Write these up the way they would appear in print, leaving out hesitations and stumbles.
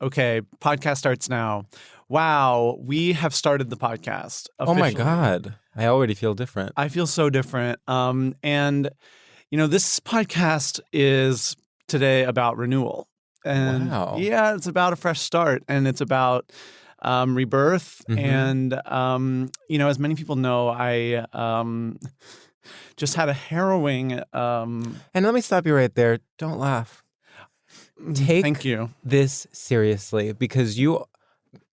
Okay, podcast starts now. Wow, we have started the podcast officially. Oh my God. I already feel different. I feel so different. And, this podcast is today about renewal. And Wow. yeah, it's about a fresh start and it's about rebirth. Mm-hmm. And, as many people know, I just had a harrowing. And let me stop you right there. Don't laugh. Thank you. This seriously, because you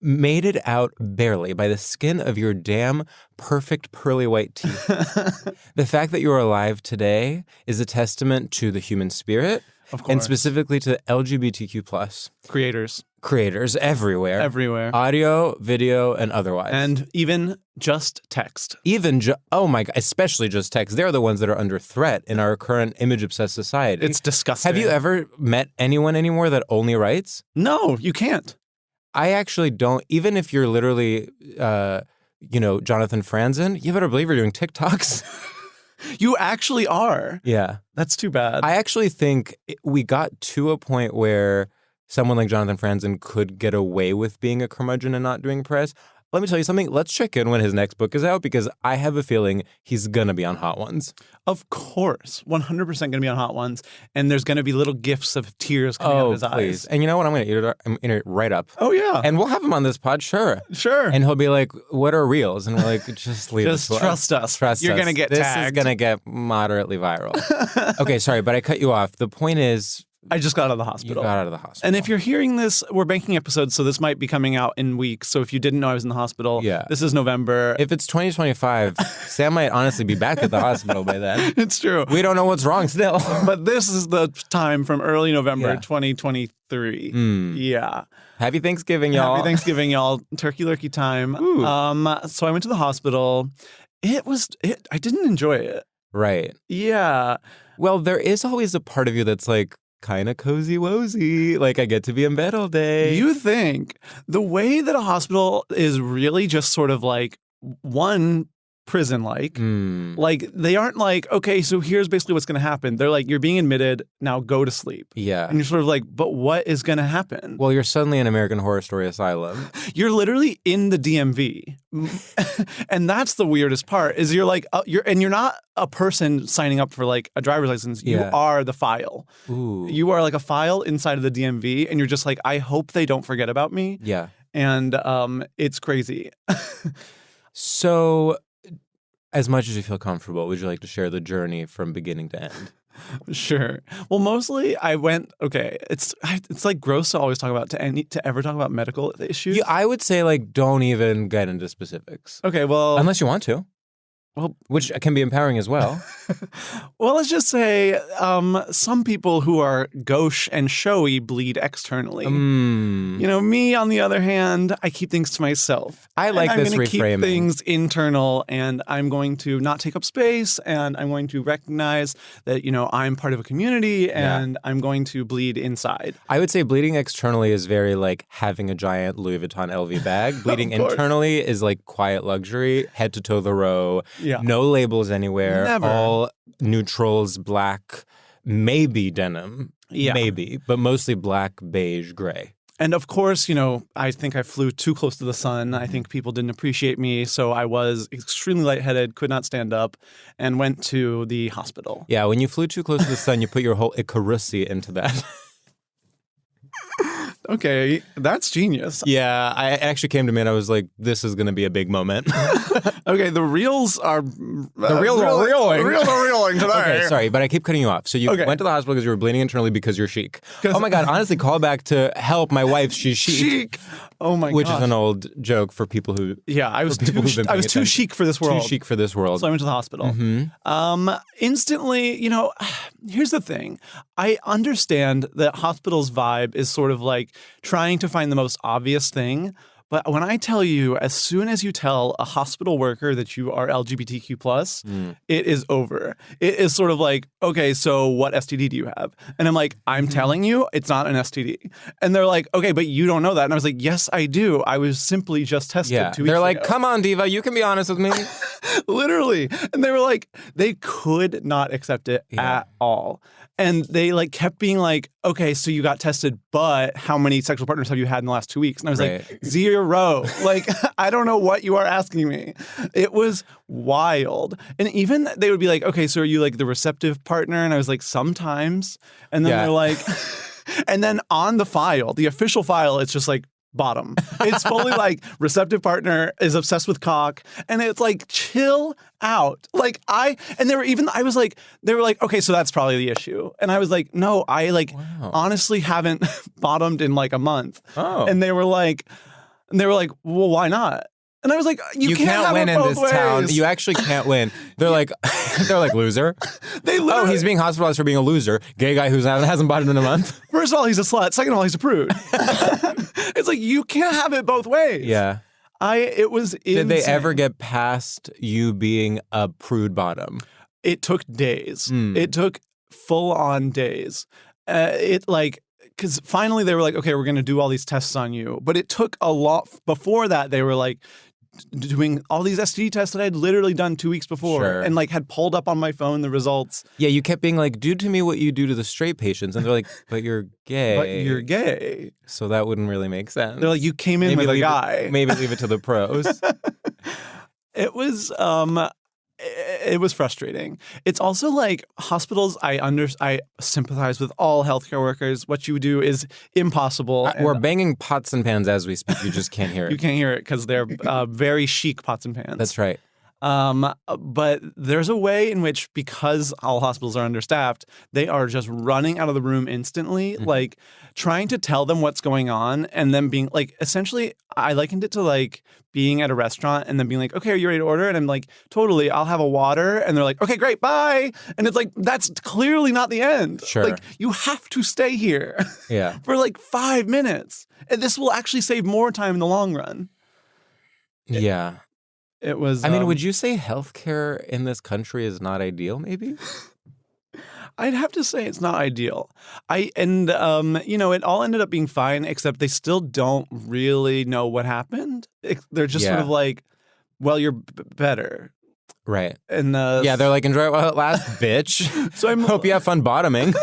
made it out barely by the skin of your damn perfect pearly white teeth. The fact that you're alive today is a testament to the human spirit, Of course. and specifically to LGBTQ+ creators everywhere. Audio, video, and otherwise. And even just text. Oh my God, especially just text. They're the ones that are under threat in our current image-obsessed society. It's disgusting. Have you ever met anyone anymore that only writes? No, you can't. I actually don't. Even if you're literally, Jonathan Franzen, you better believe you're doing TikToks. You actually are. Yeah. That's too bad. I actually think we got to a point where someone like Jonathan Franzen could get away with being a curmudgeon and not doing press. Let me tell you something. Let's check in when his next book is out, because I have a feeling he's going to be on Hot Ones. Of course. 100% going to be on Hot Ones. And there's going to be little gifts of tears coming out of his eyes. And you know what? I'm going to eat it. I'm eating it right up. Oh, yeah. And we'll have him on this pod, sure. Sure. And he'll be like, what are reels? And we're like, just leave Just it to trust us. You're going to get this tagged. This is going to get moderately viral. Okay, sorry, but I cut you off. The point is, I just got out of the hospital. You got out of the hospital. And if you're hearing this, we're banking episodes, so this might be coming out in weeks. So if you didn't know I was in the hospital, this is November. If it's 2025, Sam might honestly be back at the hospital by then. It's true. We don't know what's wrong still. But this is the time from early November 2023. Yeah. Happy Thanksgiving, y'all. Happy Thanksgiving, y'all. Turkey lurkey time. So I went to the hospital. I didn't enjoy it. Right. Yeah. Well, there is always a part of you that's like, kind of cozy wozy, like I get to be in bed all day. You think the way that a hospital is really just sort of like one prison-like, like they aren't like, okay, so here's basically what's going to happen. They're like, you're being admitted, now go to sleep. Yeah. And you're sort of like, but what is going to happen? Well, you're suddenly in American Horror Story Asylum. You're literally in the DMV. And that's the weirdest part is you're like, you're not a person signing up for like a driver's license. You are the file. Ooh. You are like a file inside of the DMV and you're just like, I hope they don't forget about me. Yeah. And it's crazy. So, as much as you feel comfortable, would you like to share the journey from beginning to end? Sure. Well, mostly I went, okay, it's like gross to always talk about, to ever talk about medical issues. Yeah, I would say like don't even get into specifics. Okay, well. Unless you want to. Well, which can be empowering as well. Well, let's just say some people who are gauche and showy bleed externally. Me, on the other hand, I keep things to myself. I like this reframing. I'm going to keep things internal, and I'm going to not take up space, and I'm going to recognize that, I'm part of a community, and I'm going to bleed inside. I would say bleeding externally is very like having a giant Louis Vuitton LV bag. Bleeding internally is like quiet luxury, head to toe the row. Yeah. No labels anywhere. Never. All neutrals, black, maybe denim. Yeah. Maybe, but mostly black, beige, gray. And of course, I think I flew too close to the sun. I think people didn't appreciate me. So I was extremely lightheaded, could not stand up, and went to the hospital. Yeah, when you flew too close to the sun, you put your whole Icarusi into that. Okay, that's genius. Yeah, it actually came to me and I was like, this is going to be a big moment. Okay, the reels are... The reels are reeling. The reels are reeling today. Okay, sorry, but I keep cutting you off. So you went to the hospital because you were bleeding internally because you're chic. Oh my God, honestly, call back to help my wife, she's chic. Chic. Oh my God. Which is an old joke for people who... Yeah, I was too chic for this world. Too chic for this world. So I went to the hospital. Instantly, here's the thing. I understand that hospital's vibe is sort of like trying to find the most obvious thing, But when I tell you, as soon as you tell a hospital worker that you are LGBTQ+, it is over. It is sort of like, okay, so what STD do you have? And I'm like, I'm telling you, it's not an STD. And they're like, okay, but you don't know that. And I was like, yes, I do. I was simply just tested 2 weeks They're like, ago. come on, diva, you can be honest with me. Literally. And they were like, they could not accept it at all. And they like kept being like, okay, so you got tested, but how many sexual partners have you had in the last 2 weeks? And I was like, 0. Like, I don't know what you are asking me. It was wild. And even they would be like, okay, so are you like the receptive partner? And I was like, sometimes. And then they're like, and then on the file, the official file, it's just like, bottom. It's fully like receptive partner is obsessed with cock. And it's like, chill out. Like I was like, they were like, okay, so that's probably the issue. And I was like, no, I like honestly haven't bottomed in like a month. Oh. And they were like, well, why not? And I was like, you can't win in this ways. town. You actually can't win. They're like, loser. They literally, he's being hospitalized for being a loser. Gay guy who hasn't bought him in a month. First of all, he's a slut. Second of all, he's a prude. It's like, you can't have it both ways. Yeah. It was insane. Did they ever get past you being a prude bottom? It took days. It took full on days. Because finally they were like, okay, we're going to do all these tests on you. But it took a lot. Before that, they were like, doing all these STD tests that I had literally done 2 weeks before and like had pulled up on my phone the results. Yeah, you kept being like, do to me what you do to the straight patients. And they're like, but you're gay. But you're gay. So that wouldn't really make sense. They're like, you came in with a guy. Maybe leave it to the pros. It was frustrating. It's also like hospitals, I sympathize with all healthcare workers. What you do is impossible. We're banging pots and pans as we speak. You just can't hear it. You can't hear it because they're very chic pots and pans. That's right. But there's a way in which, because all hospitals are understaffed, they are just running out of the room instantly, like trying to tell them what's going on and then being like, essentially, I likened it to like being at a restaurant and then being like, okay, are you ready to order? And I'm like, totally, I'll have a water. And they're like, okay, great, bye. And it's like, that's clearly not the end. Sure. Like, you have to stay here for like 5 minutes. And this will actually save more time in the long run. Yeah. It was. I mean, would you say healthcare in this country is not ideal, maybe? I'd have to say it's not ideal. It all ended up being fine, except they still don't really know what happened. They're just sort of like, well, you're better. Right. And they're like, enjoy it while it lasts, bitch. So I hope you have fun bottoming.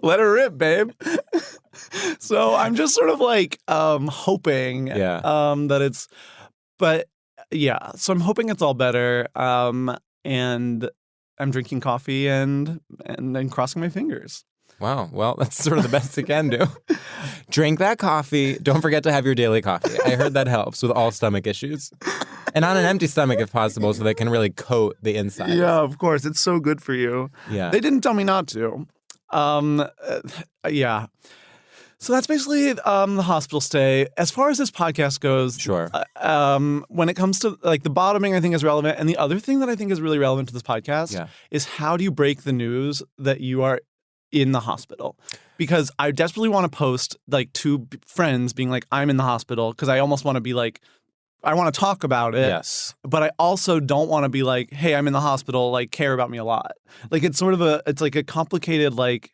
Let her rip, babe. So I'm just sort of like hoping that it's, but yeah, so I'm hoping it's all better. And I'm drinking coffee and crossing my fingers. Wow. Well, that's sort of the best you can do. Drink that coffee. Don't forget to have your daily coffee. I heard that helps with all stomach issues. And on an empty stomach if possible, so they can really coat the inside. Yeah, of course. It's so good for you. Yeah. They didn't tell me not to. Yeah. So that's basically the hospital stay. As far as this podcast goes, sure. When it comes to like the bottoming, I think is relevant. And the other thing that I think is really relevant to this podcast is how do you break the news that you are in the hospital? Because I desperately want to post like 2 friends being like, I'm in the hospital, because I almost want to be like, I want to talk about it. Yes. But I also don't want to be like, hey, I'm in the hospital, like care about me a lot. Like it's sort of it's like a complicated like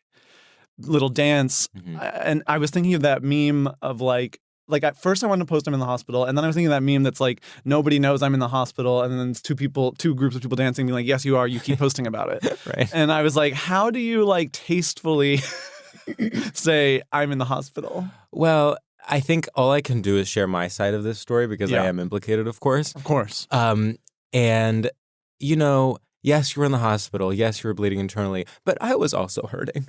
little dance. And I was thinking of that meme of like at first I wanted to post I'm in the hospital, and then I was thinking of that meme that's like nobody knows I'm in the hospital, and then it's 2 groups of people dancing being like, yes you are, you keep posting about it. Right. And I was like, how do you like tastefully say I'm in the hospital? Well, I think all I can do is share my side of this story because I am implicated, of course. Of course. And you know, yes, you were in the hospital. Yes, you were bleeding internally. But I was also hurting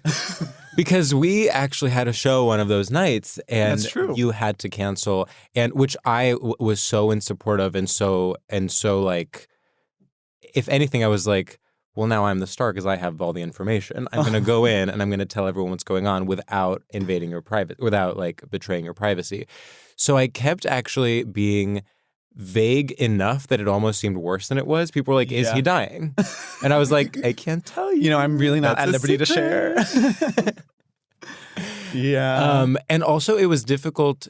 because we actually had a show one of those nights, and that's true. You had to cancel, and which I was so in support of, and so like, if anything, I was like, well, now I'm the star because I have all the information. I'm going to go in and I'm going to tell everyone what's going on without invading your without like betraying your privacy. So I kept actually being vague enough that it almost seemed worse than it was. People were like, is he dying? And I was like, I can't tell you. You know, I'm really not at liberty to share. And also it was difficult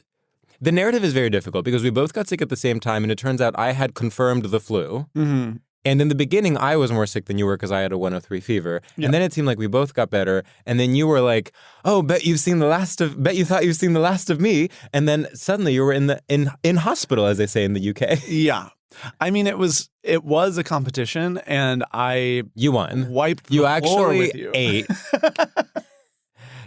The narrative is very difficult because we both got sick at the same time, and it turns out I had confirmed the flu. Mm-hmm. And in the beginning, I was more sick than you were because I had a 103 fever. Yeah. And then it seemed like we both got better. And then you were like, "Oh, bet you thought you've seen the last of me." And then suddenly you were in hospital, as they say in the UK. Yeah. I mean, it was a competition, and You won. Wiped You the floor actually with you. ate.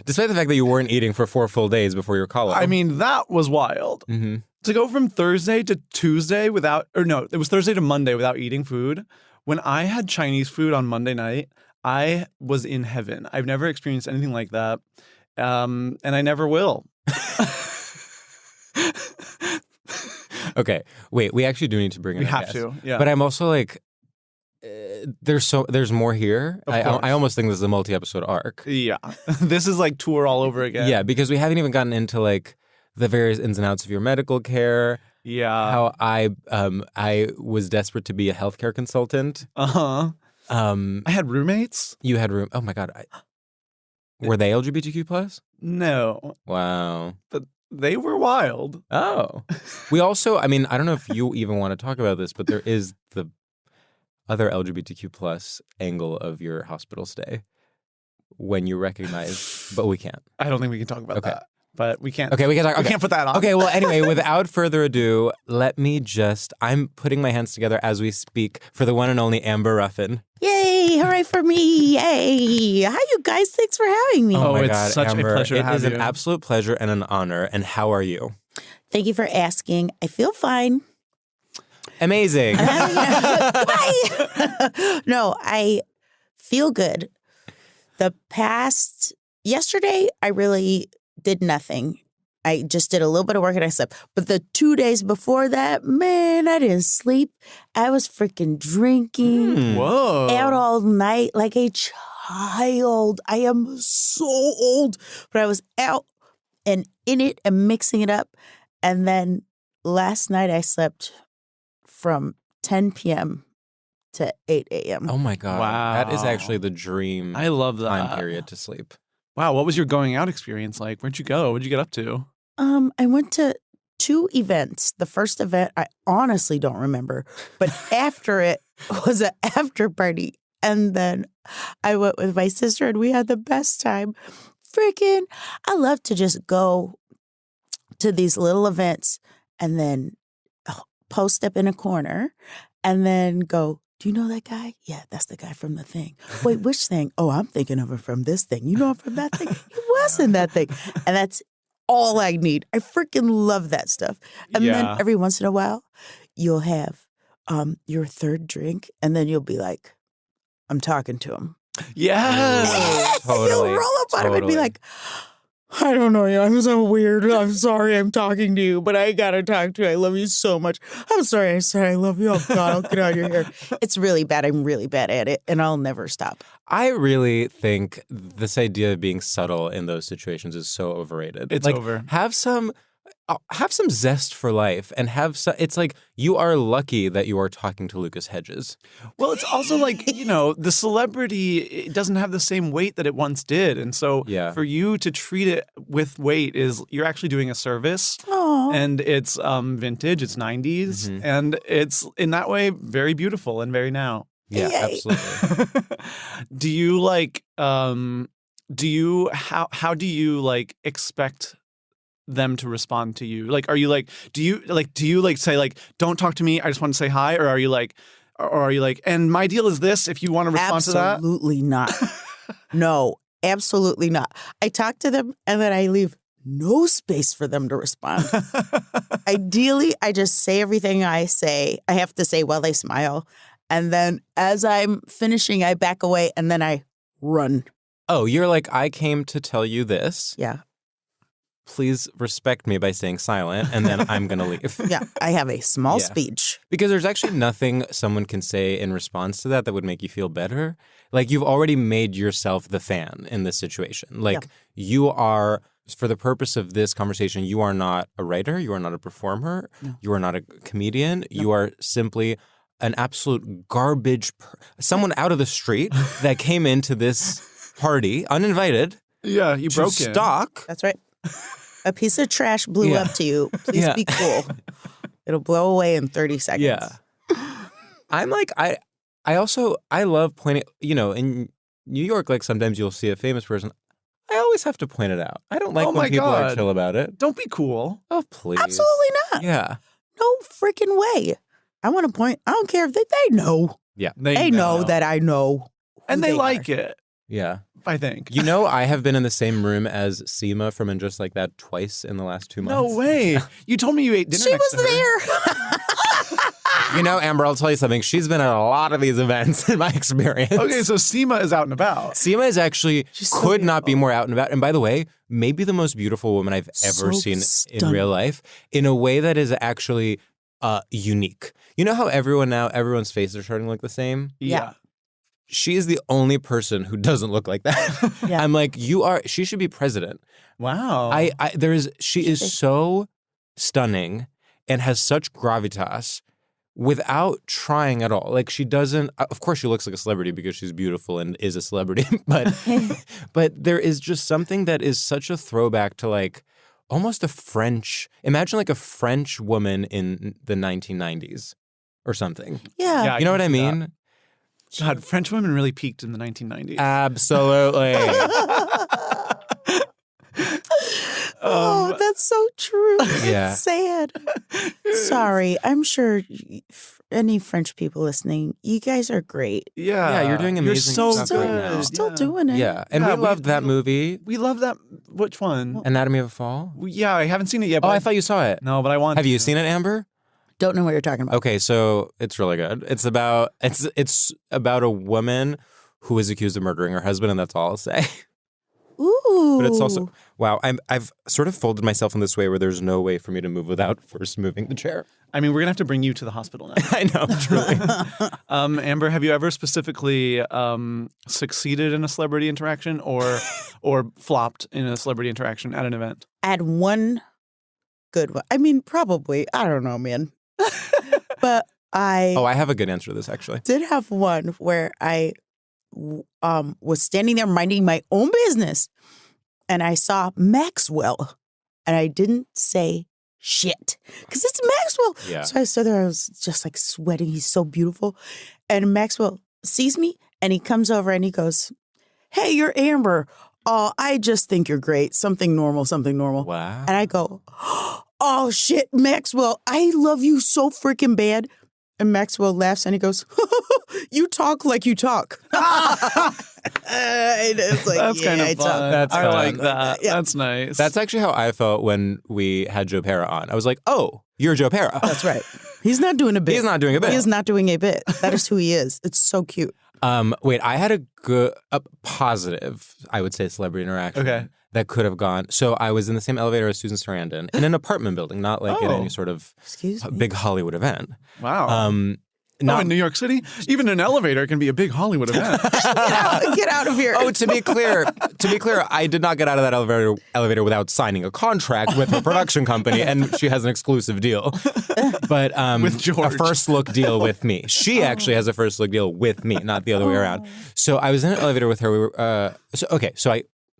Despite the fact that you weren't eating for 4 full days before your call. I mean, that was wild. Mm-hmm. To go from Thursday to Tuesday it was Thursday to Monday without eating food. When I had Chinese food on Monday night, I was in heaven. I've never experienced anything like that, and I never will. Okay, wait. We actually do need to bring in. We a have guest. to, yeah. But I'm also like, there's more here. Of I course. almost think this is a multi-episode arc. Yeah, this is like tour all over again. Yeah, because we haven't even gotten into like the various ins and outs of your medical care. Yeah. How I was desperate to be a healthcare consultant. I had roommates. You had room. Oh my God. Were they LGBTQ plus? No, Wow. but they were wild. Oh. We also, I mean, I don't know if you even want to talk about this, but there is the other LGBTQ plus angle of your hospital stay when you recognize, but we can't. I don't think we can talk about that. But we can't. Okay, we can talk. We Okay. can't put that on. Okay, well, anyway, without further ado, I'm putting my hands together as we speak for the one and only Amber Ruffin. Yay! Hooray for me! Yay! Hi, you guys. Thanks for having me. Oh, my it's God, such a Amber, pleasure to have It is you. an absolute pleasure and an honor. And how are you? Thank you for asking. I feel fine. Amazing. Goodbye. No, I feel good. Yesterday, I really did nothing. I just did a little bit of work and I slept. But the 2 days before that, man, I didn't sleep. I was freaking drinking Whoa. out all night like a child. I am so old. But I was out and in it and mixing it up. And then last night I slept from 10 p.m. to 8 a.m. Oh my God. Wow. That is actually the dream I love that. time period to sleep. Wow, what was your going out experience like? Where'd you go? What'd you get up to? I went to 2 events. The first event, I honestly don't remember. But after it was an after party. And then I went with my sister and we had the best time. Freaking, I love to just go to these little events and then post up in a corner and then go, do you know that guy? Yeah, that's the guy from the thing. Wait, which thing? Oh, I'm thinking of him from this thing. You know him from that thing? He was in that thing. And that's all I need. I freaking love that stuff. And then every once in a while, you'll have your third drink, and then you'll be like, I'm talking to him. Yeah. Totally. You'll roll up on him and be like, I don't know you. I'm so weird. I'm sorry I'm talking to you, but I gotta talk to you. I love you so much. I'm sorry I said I love you. Oh God, I'll get out of your hair. It's really bad. I'm really bad at it, and I'll never stop. I really think this idea of being subtle in those situations is so overrated. It's like, over. Have some zest for life and it's like you are lucky that you are talking to Lucas Hedges. Well, it's also like, the celebrity it doesn't have the same weight that it once did. And so for you to treat it with weight you're actually doing a service. Aww. And it's vintage, it's 90s. Mm-hmm. And it's in that way very beautiful and very now. Yeah, Yay. absolutely. Do you like, how do you like expect them to respond to you? Like, are you like, do you like say like, don't talk to me, I just want to say hi? Or are you like, and my deal is this, if you want to respond to that? Absolutely not. No, absolutely not. I talk to them and then I leave no space for them to respond. Ideally, I just say everything I have to say while they smile. And then as I'm finishing, I back away and then I run. Oh, you're like, I came to tell you this. Yeah. Please respect me by staying silent, and then I'm going to leave. Yeah, I have a small speech. Because there's actually nothing someone can say in response to that would make you feel better. Like, you've already made yourself the fan in this situation. Like, you are, for the purpose of this conversation, you are not a writer, you are not a performer, you are not a comedian, you are simply an absolute garbage, someone out of the street that came into this party, uninvited, Yeah, you to broke in. stalk That's right. A piece of trash blew up to you. Please be cool. It'll blow away in 30 seconds. Yeah. I'm like, I love pointing, in New York, like sometimes you'll see a famous person. I always have to point it out. I don't like when people are chill about it. Don't be cool. Oh, please. Absolutely not. Yeah. No freaking way. I want to point. I don't care if they know. Yeah. They know that I know. And they like it. Yeah. I think. I have been in the same room as Seema from And Just Like That twice in the last 2 months. No way. You told me you ate dinner She next was to her. there. Amber, I'll tell you something. She's been at a lot of these events in my experience. Okay, so Seema is out and about. Seema is actually so could not be beautiful. more out and about. And by the way, maybe the most beautiful woman I've ever So seen in stunning. real life in a way that is actually unique. You know how everyone's faces are starting to look the same? Yeah. She is the only person who doesn't look like that. Yeah. I'm like, she should be president. Wow. She is so stunning and has such gravitas without trying at all. Like she doesn't, of course she looks like a celebrity because she's beautiful and is a celebrity, but there is just something that is such a throwback to like almost imagine like a French woman in the 1990s or something. Yeah. You know what I can see mean? that. God, French women really peaked in the 1990s. Absolutely. Oh, that's so true. Yeah. It's sad. Sorry. I'm sure any French people listening, you guys are great. Yeah. Yeah, you're doing amazing so stuff right now. You're still doing it. Yeah, and Yeah, we loved that movie, We love that. Which one? Anatomy of a Fall. Yeah, I haven't seen it yet. Oh, But I thought you saw it. No, but I want Have to. you seen it, Amber? Don't know what you're talking about. Okay, so it's really good. It's about a woman who is accused of murdering her husband, and that's all I'll say. Ooh. But it's also wow. I've sort of folded myself in this way where there's no way for me to move without first moving the chair. I mean, we're going to have to bring you to the hospital now. I know, truly. Amber, have you ever specifically succeeded in a celebrity interaction or flopped in a celebrity interaction at an event? I had one good one. I mean, probably. I don't know, man. But I I have a good answer to this actually. did have one where I was standing there minding my own business, and I saw Maxwell, and I didn't say shit because it's Maxwell. Yeah. So I stood there. I was just like sweating. He's so beautiful, and Maxwell sees me, and he comes over and he goes, "Hey, you're Amber. Oh, I just think you're great. Something normal. Wow. And I go, "Oh shit, Maxwell, I love you so freaking bad." And Maxwell laughs and he goes, "You talk like you talk." And it's like, That's kind I of talk. fun. That's I fun. like that. Yeah. That's nice. That's actually how I felt when we had Joe Pera on. I was like, "Oh, you're Joe Pera." That's right. He's not doing a bit. He's not doing a bit. He is not doing a bit. That is who he is. It's so cute. Wait, I had a positive, I would say, celebrity interaction. Okay. That could have gone. So I was in the same elevator as Susan Sarandon in an apartment building, not like in any sort of Excuse me. big Hollywood event. wow. In New York City, even an elevator can be a big Hollywood event. Get out of here. Oh, to be clear, I did not get out of that elevator without signing a contract with a production company, and she has an exclusive deal. But With George. a first look deal with me. She actually has a first look deal with me, not the other way around. So I was in an elevator with her. We were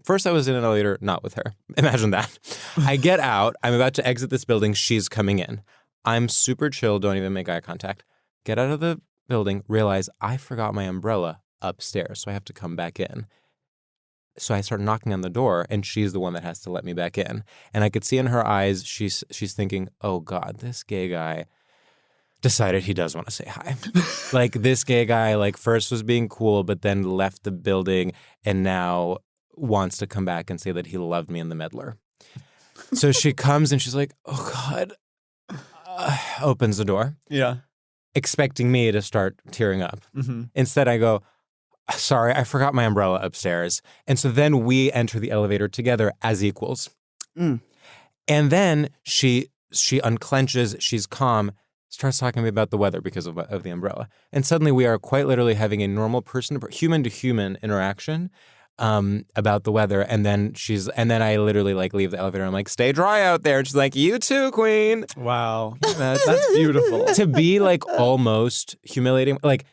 First, I was in an elevator, not with her. Imagine that. I get out. I'm about to exit this building. She's coming in. I'm super chill. Don't even make eye contact. Get out of the building. Realize I forgot my umbrella upstairs, so I have to come back in. So I start knocking on the door, and she's the one that has to let me back in. And I could see in her eyes, she's thinking, "Oh God, this gay guy decided he does want to say hi." Like this gay guy, like first was being cool, but then left the building, and now wants to come back and say that he loved me in the meddler. So she comes and she's like, "Oh God," opens the door, Yeah. expecting me to start tearing up. Mm-hmm. Instead, I go, "Sorry, I forgot my umbrella upstairs." And so then we enter the elevator together as equals. Mm. And then she unclenches, she's calm, starts talking to me about the weather because of the umbrella. And suddenly we are quite literally having a normal human to human interaction about the weather, and then I literally like leave the elevator. I'm like, "Stay dry out there." And she's like, "You too, queen." Wow. That's beautiful. To be like almost humiliating, like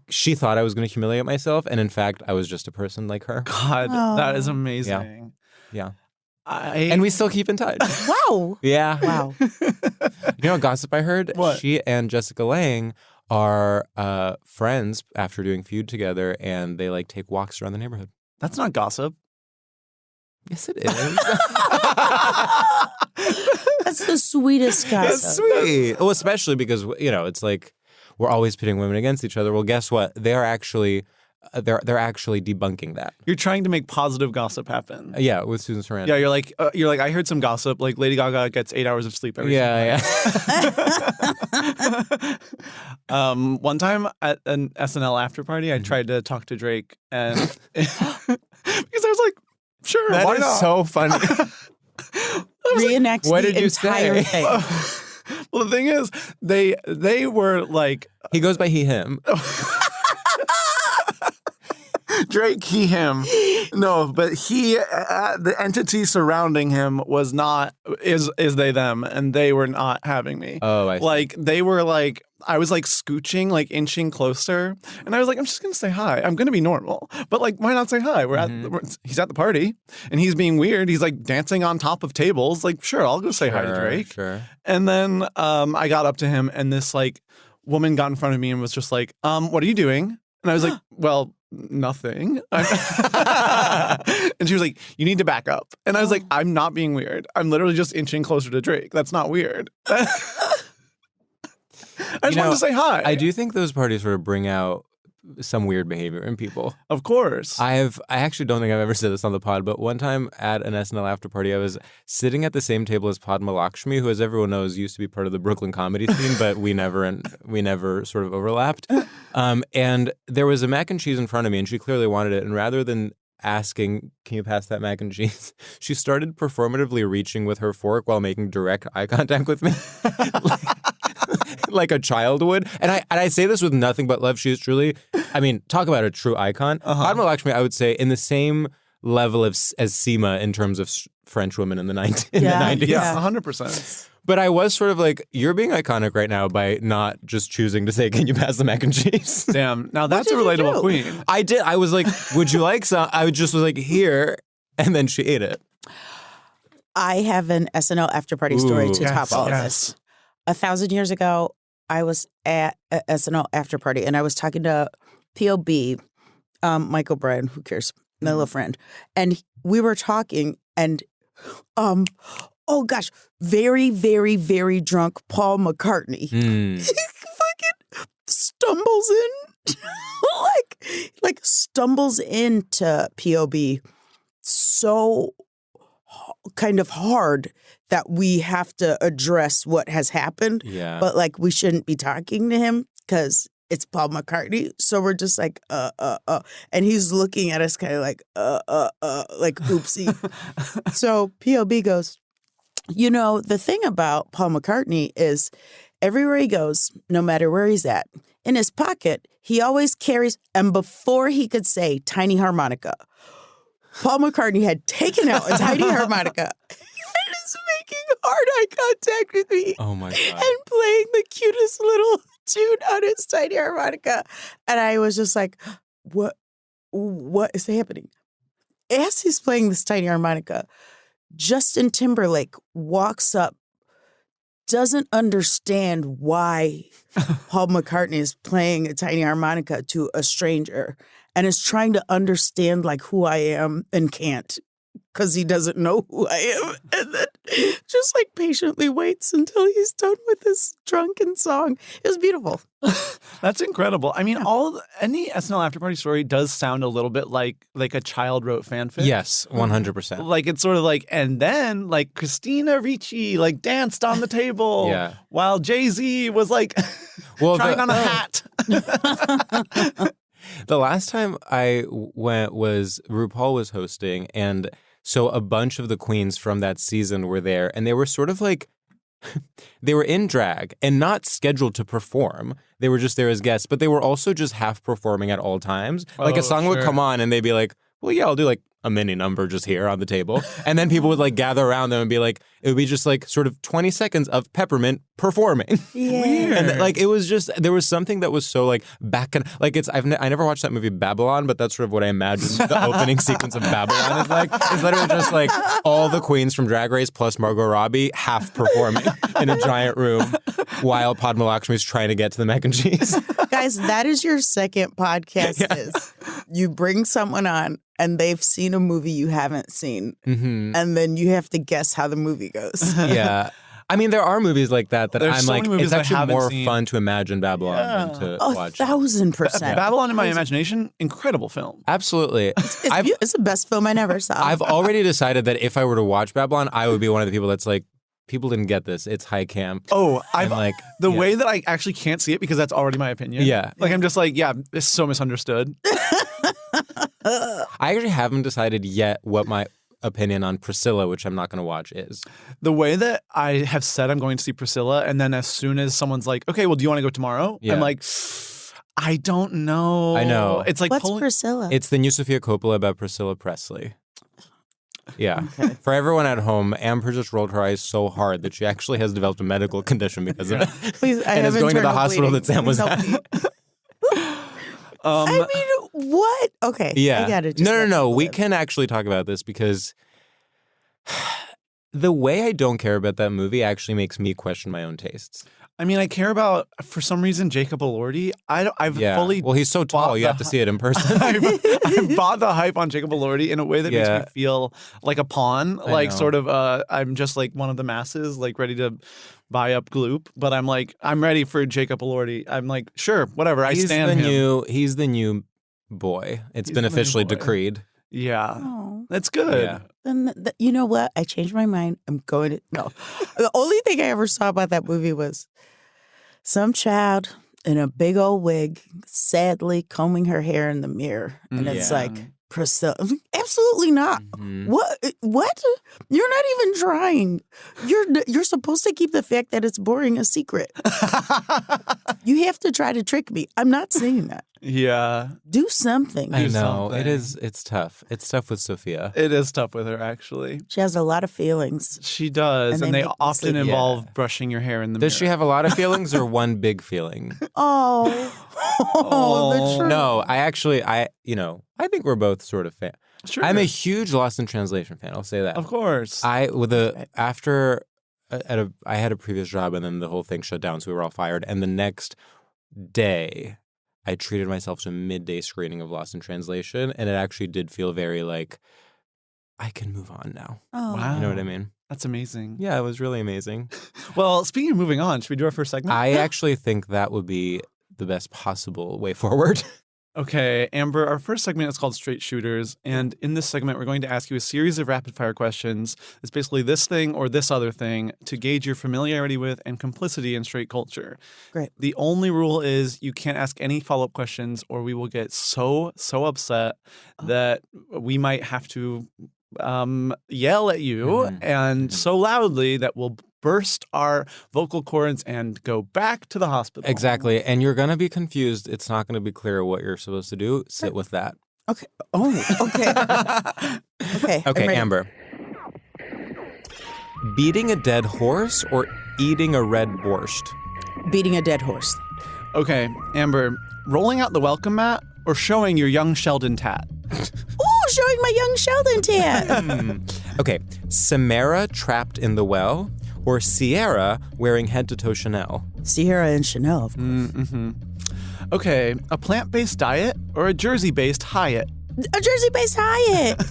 she thought I was going to humiliate myself, and in fact, I was just a person like her. God, that is amazing. Yeah. And we still keep in touch. Wow. Yeah. Wow. You know what gossip I heard? What? She and Jessica Lange are friends after doing Feud together, and they like take walks around the neighborhood. That's not gossip. Yes, it is. That's the sweetest gossip. It's sweet. Well, especially because, you know, it's like we're always pitting women against each other. Well, guess what? They are actually they're actually debunking that. You're trying to make positive gossip happen. Yeah, with Susan Sarandon. Yeah, you're like I heard some gossip. Like Lady Gaga gets 8 hours of sleep every Yeah. One time at an SNL after party, I tried to talk to Drake, and because I was like, sure, That why is not? so funny. Reenacts what the did you entire say? thing. Well, the thing is, they were like He goes by he, him. Drake, he, him. No, but he, the entity surrounding him was not, is they, them, and they were not having me. Oh, I see. Like, they were like, I was like scooching, like inching closer, and I was like, I'm just going to say hi. I'm going to be normal. But like, why not say hi? He's at the party, and he's being weird. He's like dancing on top of tables. Like, sure, I'll go say hi to Drake. Sure. And then I got up to him, and this like woman got in front of me and was just like, what are you doing? And I was like, well, nothing. And she was like, you need to back up. And I was like, I'm not being weird. I'm literally just inching closer to Drake. That's not weird. I just wanted to say hi. I do think those parties sort of bring out some weird behavior in people. Of course. I actually don't think I've ever said this on the pod, but one time at an SNL after party, I was sitting at the same table as Padma Lakshmi, who, as everyone knows, used to be part of the Brooklyn comedy scene, but we never sort of overlapped. And there was a mac and cheese in front of me, and she clearly wanted it. And rather than asking, can you pass that mac and cheese, she started performatively reaching with her fork while making direct eye contact with me. Like a child would. And I say this with nothing but love. She is truly, I mean, talk about a true icon. Padma Lakshmi, I would say, in the same level as Seema in terms of French women in the 90s. Yeah, 100%. But I was sort of like, you're being iconic right now by not just choosing to say, can you pass the mac and cheese? Damn. Now that's a did you relatable do? queen. I did. I was like, would you like some? I just was like, here. And then she ate it. I have an SNL after party story to Yes, top all of yes. this. 1,000 years ago, I was at a SNL after party, and I was talking to POB, Michael Bryan, who cares, my little friend, and we were talking, and oh gosh, very, very, very drunk Paul McCartney. He fucking stumbles in, like stumbles into POB so kind of hard that we have to address what has happened. Yeah. But like we shouldn't be talking to him because it's Paul McCartney. So we're just like, and he's looking at us kind of like, like oopsie. So POB goes, you know, the thing about Paul McCartney is everywhere he goes, no matter where he's at, in his pocket, he always carries, and before he could say tiny harmonica, Paul McCartney had taken out a tiny harmonica and is making hard eye contact with me. Oh my God. And playing the cutest little tune on his tiny harmonica. And I was just like, what is happening? As he's playing this tiny harmonica, Justin Timberlake walks up, doesn't understand why Paul McCartney is playing a tiny harmonica to a stranger and is trying to understand like who I am and can't because he doesn't know who I am. And then just like patiently waits until he's done with this drunken song. It was beautiful. That's incredible. I mean, any SNL after party story does sound a little bit like a child wrote fanfic. Yes, 100%. Like it's sort of like, and then like Christina Ricci like danced on the table while Jay-Z was like trying on a hat. The last time I went was RuPaul was hosting, and so a bunch of the queens from that season were there, and they were sort of like, they were in drag and not scheduled to perform. They were just there as guests, but they were also just half performing at all times. Like a song would come on and they'd be like, well, yeah, I'll do like a mini number just here on the table. And then people would like gather around them and be like, it would be just like sort of 20 seconds of Peppermint performing. Yeah. And like, it was just, there was something that was so like back and like I never watched that movie Babylon, but that's sort of what I imagine the opening sequence of Babylon is like. It's literally just like all the queens from Drag Race plus Margot Robbie half performing in a giant room while Padma Lakshmi is trying to get to the mac and cheese. Guys, that is your second podcast. Is you bring someone on and they've seen a movie you haven't seen, and then you have to guess how the movie goes. Yeah. I mean, there are movies like that There's I'm so like, many movies it's I actually haven't more seen. fun to imagine Babylon than to watch. 1,000%. Babylon in my imagination, incredible film. Absolutely. It's the best film I never saw. I've already decided that if I were to watch Babylon, I would be one of the people that's like, people didn't get this. It's high camp. Oh, And like the way that I actually can't see it because that's already my opinion. Yeah. Like I'm just like, yeah, it's so misunderstood. I actually haven't decided yet what my opinion on Priscilla, which I'm not going to watch, is. The way that I have said I'm going to see Priscilla, and then as soon as someone's like, okay, well, do you want to go tomorrow? Yeah. I'm like, I don't know. I know. It's like What's Priscilla? It's the new Sofia Coppola about Priscilla Presley. Yeah. For everyone at home, Amber just rolled her eyes so hard that she actually has developed a medical condition because of it. Please, I And have is going to the internal hospital bleeding. that Sam was Please at. help me. I mean, what? Okay. Yeah. I gotta just No. let you We live. can actually talk about this because the way I don't care about that movie actually makes me question my own tastes. I mean, I care about, for some reason, Jacob Elordi. I've Yeah. fully Well, he's so tall. bought You the have to see it in person. I've bought the hype on Jacob Elordi in a way that makes Yeah. me feel like a pawn, I like know. sort of I'm just like one of the masses, like ready to buy up Gloop. But I'm like, I'm ready for Jacob Elordi. I'm like, sure, whatever. I stand him. He's the new boy. It's He's been the new officially boy. decreed. Yeah, Oh. that's good. Yeah. Then you know what? I changed my mind. I'm going to no. The only thing I ever saw about that movie was some child in a big old wig, sadly combing her hair in the mirror, and it's Yeah. like Priscilla. Absolutely not. Mhm. What? What? You're not even trying. You're supposed to keep the fact that it's boring a secret. You have to try to trick me. I'm not saying that. Yeah, Do something. I Do know. something. It's tough. It's tough with Sophia. it is tough with her actually. She has a lot of feelings. She does, And and they they make me often sleep. involve brushing your hair in the mirror. Does she have a lot of feelings or one big feeling? Oh, the truth. No, I think we're both sort of fan. Sure. I'm a huge Lost in Translation fan. I'll say that. Of course. I had a previous job and then the whole thing shut down, so we were all fired. And the next day, I treated myself to a midday screening of Lost in Translation, and it actually did feel very like I can move on now. Oh. Wow. You know what I mean? That's amazing. Yeah, it was really amazing. Well, speaking of moving on, should we do our first segment? I actually think that would be the best possible way forward. Okay, Amber, our first segment is called Straight Shooters. And in this segment, we're going to ask you a series of rapid fire questions. It's basically this thing or this other thing to gauge your familiarity with and complicity in straight culture. Great. The only rule is you can't ask any follow up questions or we will get so upset that we might have to yell at you and so loudly that we'll burst our vocal cords and go back to the hospital. Exactly. And you're going to be confused. It's not going to be clear what you're supposed to do. Sit with that. Okay. Oh, okay. Okay. I'm Okay, ready. Amber. Beating a dead horse or eating a red borscht? Beating a dead horse. Okay, Amber, rolling out the welcome mat or showing your young Sheldon tat? Ooh, showing my young Sheldon tat. Okay, Samara trapped in the well or Sierra wearing head-to-toe Chanel? Sierra and Chanel, of course. Okay, a plant-based diet or a Jersey-based Hyatt? A Jersey-based Hyatt.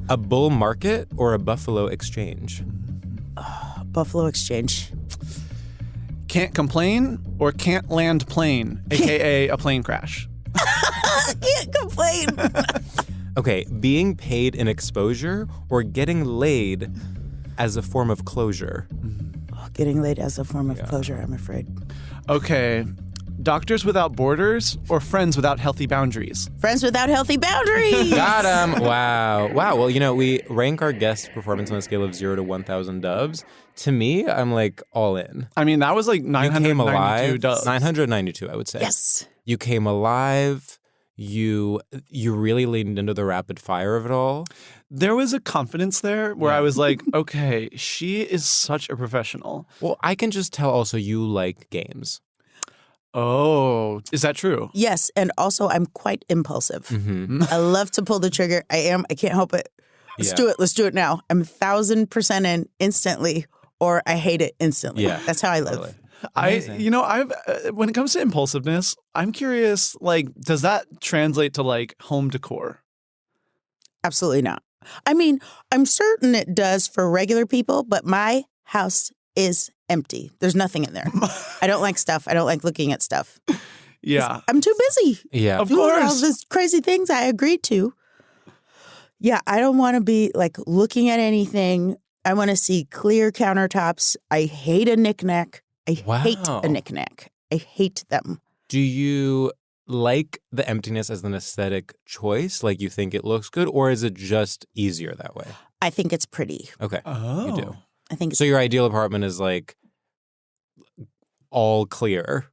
A bull market or a buffalo exchange? Buffalo Exchange. Can't complain or can't land plane, aka a plane crash? I can't complain. Okay, being paid in exposure or getting laid as a form of closure? Getting laid as a form of closure, I'm afraid. Okay, Doctors Without Borders or Friends Without Healthy Boundaries? Friends without healthy boundaries. Got him. Wow. Well, we rank our guest performance on a scale of 0 to 1,000 doves. To me, I'm like all in. I mean, that was like You came 992 alive. doves. 992, I would say. Yes. You came alive. you really leaned into the rapid fire of it all. There was a confidence there where I was like, okay, she is such a professional. Well, I can just tell also you like games. Oh, is that true? Yes, and also I'm quite impulsive. Mm-hmm. I love to pull the trigger. I can't help it. Let's do it. Let's do it now. I'm 1,000% in instantly, or I hate it instantly. Yeah. That's how I live. Totally. I've when it comes to impulsiveness, I'm curious, like, does that translate to like home decor? Absolutely not. I mean, I'm certain it does for regular people, but my house is empty. There's nothing in there. I don't like stuff. I don't like looking at stuff. Yeah. I'm too busy. Yeah. Of doing all course. these crazy things I agreed to. Yeah, I don't want to be like looking at anything. I want to see clear countertops. I hate a knickknack. I hate a knickknack. I hate them. Do you like the emptiness as an aesthetic choice? Like you think it looks good, or is it just easier that way? I think it's pretty. Okay. Oh. You do. I think it's So your ideal apartment is like all clear,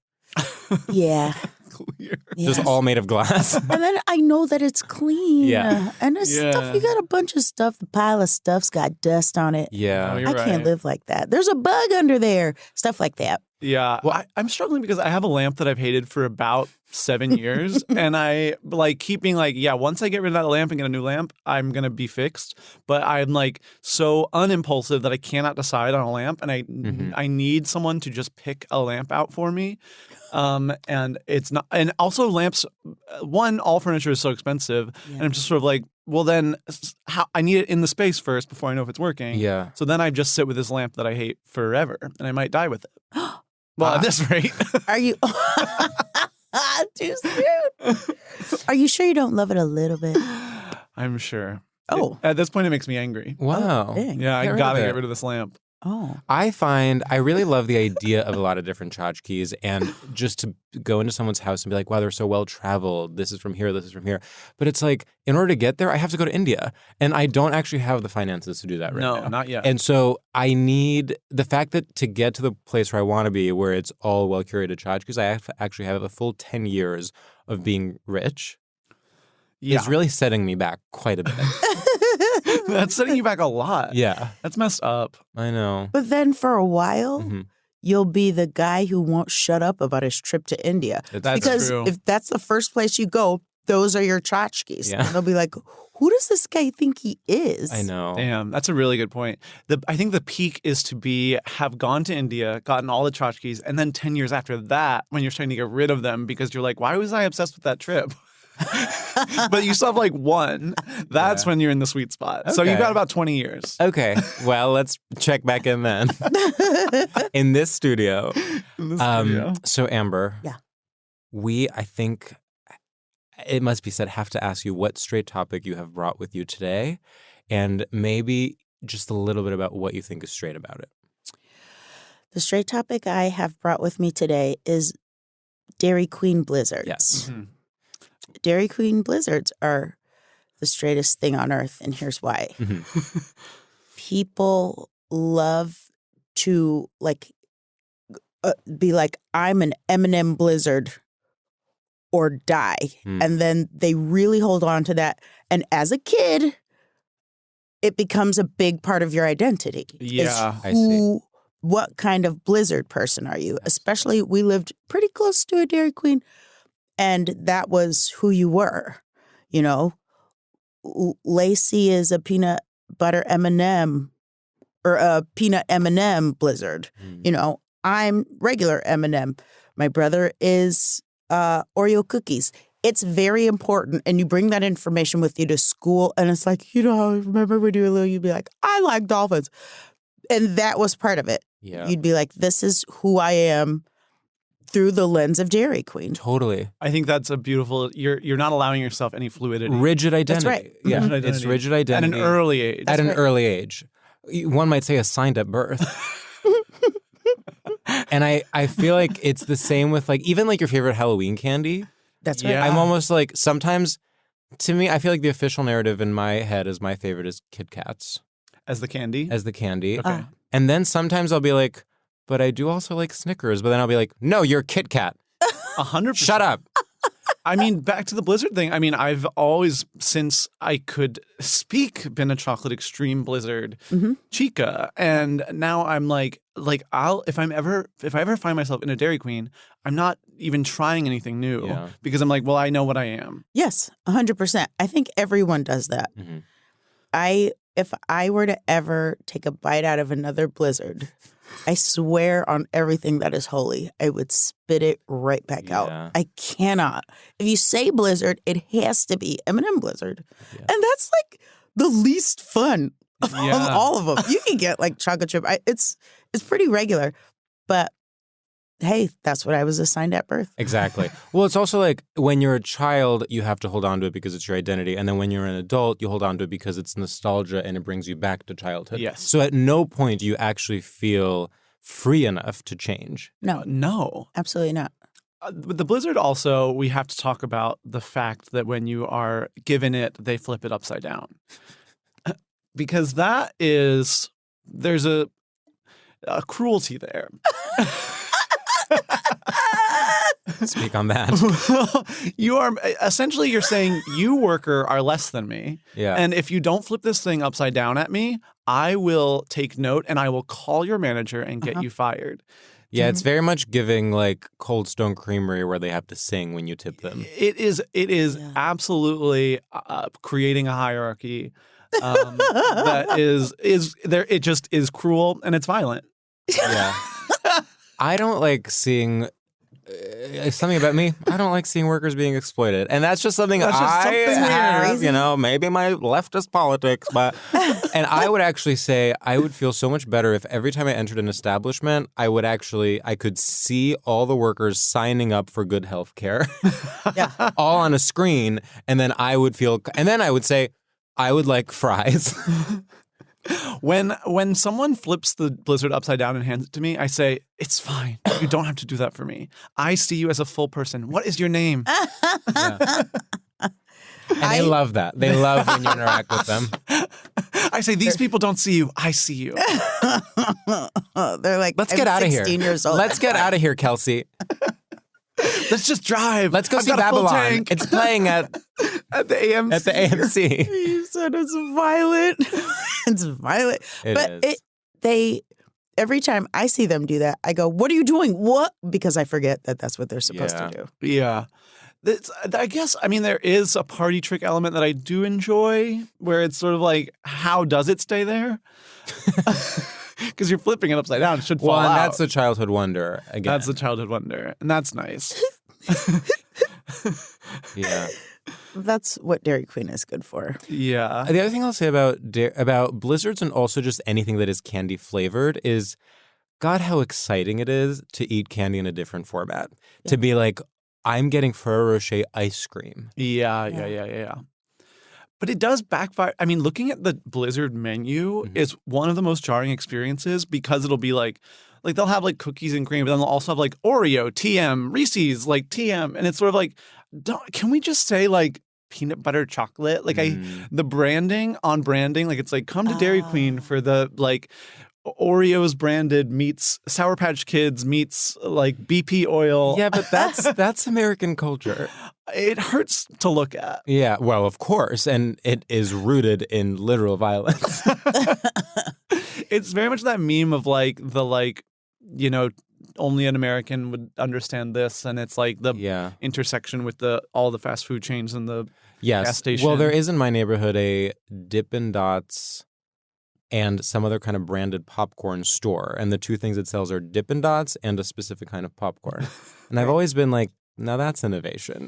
yeah. Clear. just Yes. all made of glass. And then I know that it's clean. Yeah. And there's stuff, you got a bunch of stuff, the pile of stuff's got dust on it. Yeah. Oh, you're I can't right. live like that. There's a bug under there. Stuff like that. Yeah. Well, I'm struggling because I have a lamp that I've hated for about 7 years. And I like keep being like, yeah, once I get rid of that lamp and get a new lamp, I'm going to be fixed. But I'm like so unimpulsive that I cannot decide on a lamp. And I need someone to just pick a lamp out for me. And it's not, and also lamps, one, all furniture is so expensive. Yeah. And I'm just sort of like, well, then how, I need it in the space first before I know if it's working. Yeah. So then I just sit with this lamp that I hate forever and I might die with it. Well, at this rate. Are you too soon? Are you sure you don't love it a little bit? I'm sure. Oh. At this point, it makes me angry. Wow. Dang. Yeah, I Get rid gotta of it. get rid of this lamp. Oh. I really love the idea of a lot of different tchotchkes and just to go into someone's house and be like, wow, they're so well traveled. This is from here. This is from here. But it's like, in order to get there, I have to go to India. And I don't actually have the finances to do that right now. No, not yet. And so I need the fact that to get to the place where I want to be, where it's all well curated tchotchkes, I actually have a full 10 years of being rich. yeah. Is really setting me back quite a bit. That's setting you back a lot. Yeah, That's messed up. I know. But then for a while, Mhm. you'll be the guy who won't shut up about his trip to India. That's because true. if that's the first place you go, those are your tchotchkes. Yeah. And they'll be like, who does this guy think he is? I know. Damn, that's a really good point. I think the peak is to have gone to India, gotten all the tchotchkes, and then 10 years after that, when you're trying to get rid of them because you're like, why was I obsessed with that trip? But you still have like one. That's when you're in the sweet spot. So you've Okay. got about 20 years. Okay, well, let's check back in then. In this studio. In this video. So, Amber. Yeah. I think it must be said, have to ask you what straight topic you have brought with you today, and maybe just a little bit about what you think is straight about it. The straight topic I have brought with me today is Dairy Queen blizzards. Yes. Mhm. Dairy Queen blizzards are the straightest thing on earth, and here's why. People love to be like, I'm an M&M blizzard or die. And then they really hold on to that. And as a kid, it becomes a big part of your identity. Yeah, I see. What kind of blizzard person are you? Especially, we lived pretty close to a Dairy Queen, and that was who you were. You know, Lacey is a peanut butter M&M or a peanut M&M blizzard. You know, I'm regular M&M. My brother is Oreo cookies. It's very important, and you bring that information with you to school, and it's like, you know, remember when you were little, you'd be like, I like dolphins. And that was part of it. Yeah. You'd be like, this is who I am through the lens of Dairy Queen. Totally. I think that's a beautiful. You're not allowing yourself any fluidity Rigid identity. right. Yeah. Rigid It's identity. rigid at identity. an early age. At an right. early age. One might say assigned at birth. And I feel like it's the same with like even like your favorite Halloween candy. That's right. Yeah. I'm almost like sometimes to me I feel like the official narrative in my head is my favorite is Kit Kats As the candy. as the candy. Okay. And then sometimes I'll be like, but I do also like Snickers. But then I'll be like, no, you're Kit Kat. 100%. Shut up. I mean, back to the Blizzard thing. I mean, I've always, since I could speak, been a chocolate extreme Blizzard chica, and now I'm like if I ever find myself in a Dairy Queen, I'm not even trying anything new because I'm like, well, I know what I am. Yes, 100%. I think everyone does that. If I were to ever take a bite out of another Blizzard, I swear on everything that is holy, I would spit it right back out. I cannot. If you say Blizzard, it has to be M&M Blizzard. And that's like the least fun of all of them. You can get like chocolate chip. It's pretty regular. But hey, that's what I was assigned at birth. Exactly. Well, it's also like when you're a child, you have to hold on to it because it's your identity. And then when you're an adult, you hold on to it because it's nostalgia and it brings you back to childhood. Yes. So at no point do you actually feel free enough to change. No. No. Absolutely not. With the Blizzard also, we have to talk about the fact that when you are given it, they flip it upside down. Because there's a cruelty there. Speak on that. You're saying you, worker, are less than me. Yeah. And if you don't flip this thing upside down at me, I will take note and I will call your manager and get you fired. Yeah, it's very much giving like Cold Stone Creamery where they have to sing when you tip them. It is absolutely creating a hierarchy that is there. It just is cruel and it's violent. Yeah. I don't like seeing something about me. I don't like seeing workers being exploited, and that's just something That's just something have. weird. Maybe my leftist politics, but and I would actually say I would feel so much better if every time I entered an establishment, I could see all the workers signing up for good health care, all on a screen, and then I would say I would like fries. When someone flips the Blizzard upside down and hands it to me, I say, it's fine. You don't have to do that for me. I see you as a full person. What is your name? And they love that. They love when you interact with them. I say, these people don't see you. I see you. They're like, let's get out of here. 16 years old. Let's get out of here, Kelsey. Let's just drive. Let's go I've see got a full Babylon. tank. It's playing at the AMC. At the AMC. You said it's violent. It's violent. Every time I see them do that, I go, what are you doing? What? Because I forget that that's what they're supposed to do. Yeah. I guess, there is a party trick element that I do enjoy where it's sort of like, how does it stay there? Because you're flipping it upside down. It should fall out. Well, and that's the childhood wonder again. That's the childhood wonder. And that's nice. Yeah. That's what Dairy Queen is good for. Yeah. The other thing I'll say about Blizzards and also just anything that is candy flavored is, God, how exciting it is to eat candy in a different format. Yeah. To be like, I'm getting Ferrero Rocher ice cream. Yeah. But it does backfire. Looking at the Blizzard menu is one of the most jarring experiences because it'll be like they'll have like cookies and cream, but then they'll also have like Oreo, TM, Reese's, like TM. And it's sort of like, can we just say like peanut butter chocolate? Like the branding, like it's like come to Dairy Queen for the like Oreos branded meets Sour Patch Kids meets like BP oil. Yeah, but that's American culture. It hurts to look at. Yeah, well, of course, and it is rooted in literal violence. It's very much that meme of like only an American would understand this, and it's like the intersection with all the fast food chains and the gas station. Well, there is in my neighborhood a Dippin' Dots and some other kind of branded popcorn store. And the two things it sells are Dippin' Dots and a specific kind of popcorn. And I've always been like, now that's innovation.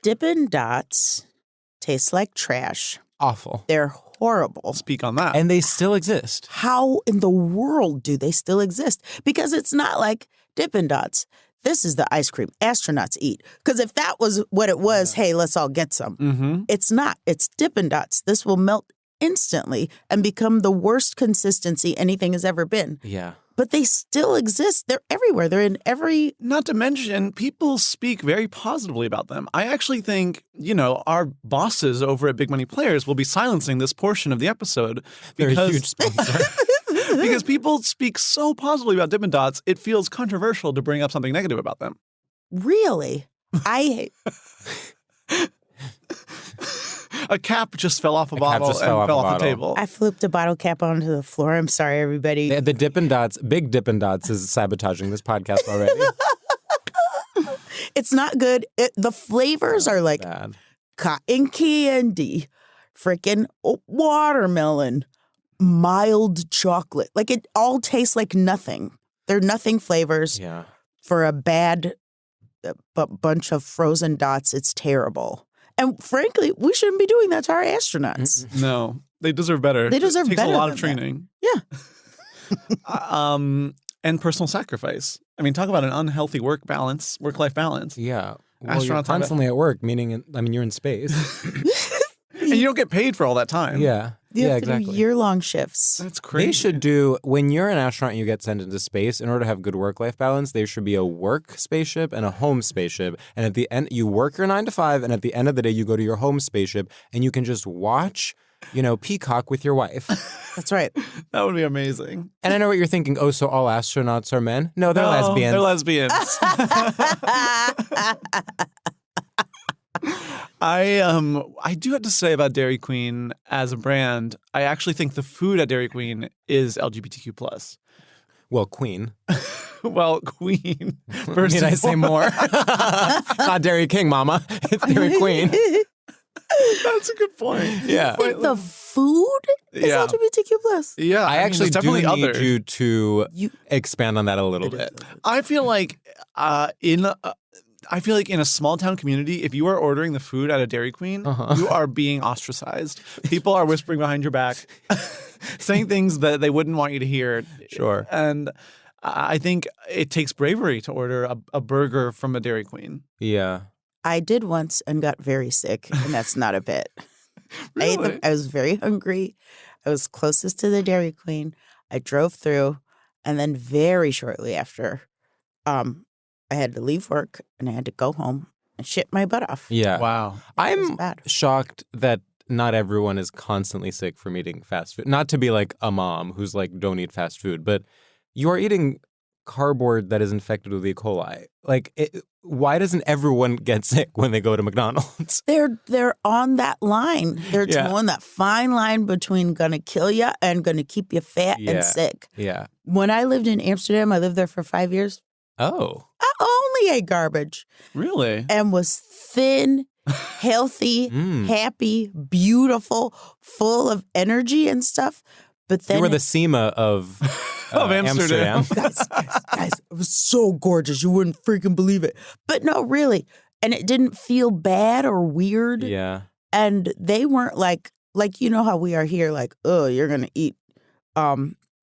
Dippin' Dots taste like trash. Awful. They're horrible. Speak on that. And they still exist. How in the world do they still exist? Because it's not like Dippin' Dots. This is the ice cream astronauts eat. Because if that was what it was, hey, let's all get some. It's not. It's Dippin' Dots. This will melt instantly and become the worst consistency anything has ever been. Yeah. But they still exist. They're everywhere. They're in every... Not to mention, people speak very positively about them. I actually think, our bosses over at Big Money Players will be silencing this portion of the episode. They're a huge sponsor. Because people speak so positively about Dippin' Dots, it feels controversial to bring up something negative about them. Really? I A cap just fell off a bottle and just fell fell off a off the bottle. table. I flipped a bottle cap onto the floor. I'm sorry, everybody. The Dippin' Dots, big Dippin' Dots is sabotaging this podcast already. It's not good. The flavors are like Bad. cotton candy, freaking watermelon, mild chocolate. Like it all tastes like nothing. They're nothing flavors. Yeah. For a bad bunch of frozen dots, it's terrible. And frankly, we shouldn't be doing that to our astronauts. No, they deserve better. They deserve it takes better a lot than of training. Yeah. And personal sacrifice. I mean, talk about an unhealthy work-life balance. Yeah. Well, Astronauts you're have constantly at work, meaning, you're in space. And you don't get paid for all that time. Yeah. You yeah, have to do exactly. year-long shifts. That's crazy. They should do, when you're an astronaut and you get sent into space, in order to have good work-life balance, there should be a work spaceship and a home spaceship. And at the end, you work your 9 to 5, and at the end of the day, you go to your home spaceship, and you can just watch, Peacock with your wife. That's right. That would be amazing. And I know what you're thinking. Oh, so all astronauts are men? No, they're lesbians. They're lesbians. I do have to say about Dairy Queen as a brand, I actually think the food at Dairy Queen is LGBTQ plus. Well, Queen. Well, Queen. First Need I and say more? Not Dairy King, Mama. It's Dairy Queen. That's a good point. Yeah. Think the food is Yeah. LGBTQ plus. Yeah, I actually there's do definitely need others. you to You- expand on that a little bit. I feel like in a small town community, if you are ordering the food at a Dairy Queen, you are being ostracized. People are whispering behind your back, saying things that they wouldn't want you to hear. Sure. And I think it takes bravery to order a burger from a Dairy Queen. Yeah. I did once and got very sick, and that's not a bit. Really? I was very hungry. I was closest to the Dairy Queen. I drove through, and then very shortly after, I had to leave work and I had to go home and shit my butt off. Yeah. Wow. It was I'm bad. shocked that not everyone is constantly sick from eating fast food. Not to be like a mom who's like, don't eat fast food, but you are eating cardboard that is infected with E. coli. Why doesn't everyone get sick when they go to McDonald's? They're on that line. They're Yeah. towing that fine line between gonna kill you and gonna keep you fat Yeah. and sick. Yeah. When I lived in Amsterdam, I lived there for 5 years. Oh. I only ate garbage Really? and was thin, healthy, happy, beautiful, full of energy and stuff. But then You were the SEMA of Amsterdam. guys, it was so gorgeous. You wouldn't freaking believe it. But no, really. And it didn't feel bad or weird. Yeah. And they weren't like you know how we are here, like, oh, you're gonna eat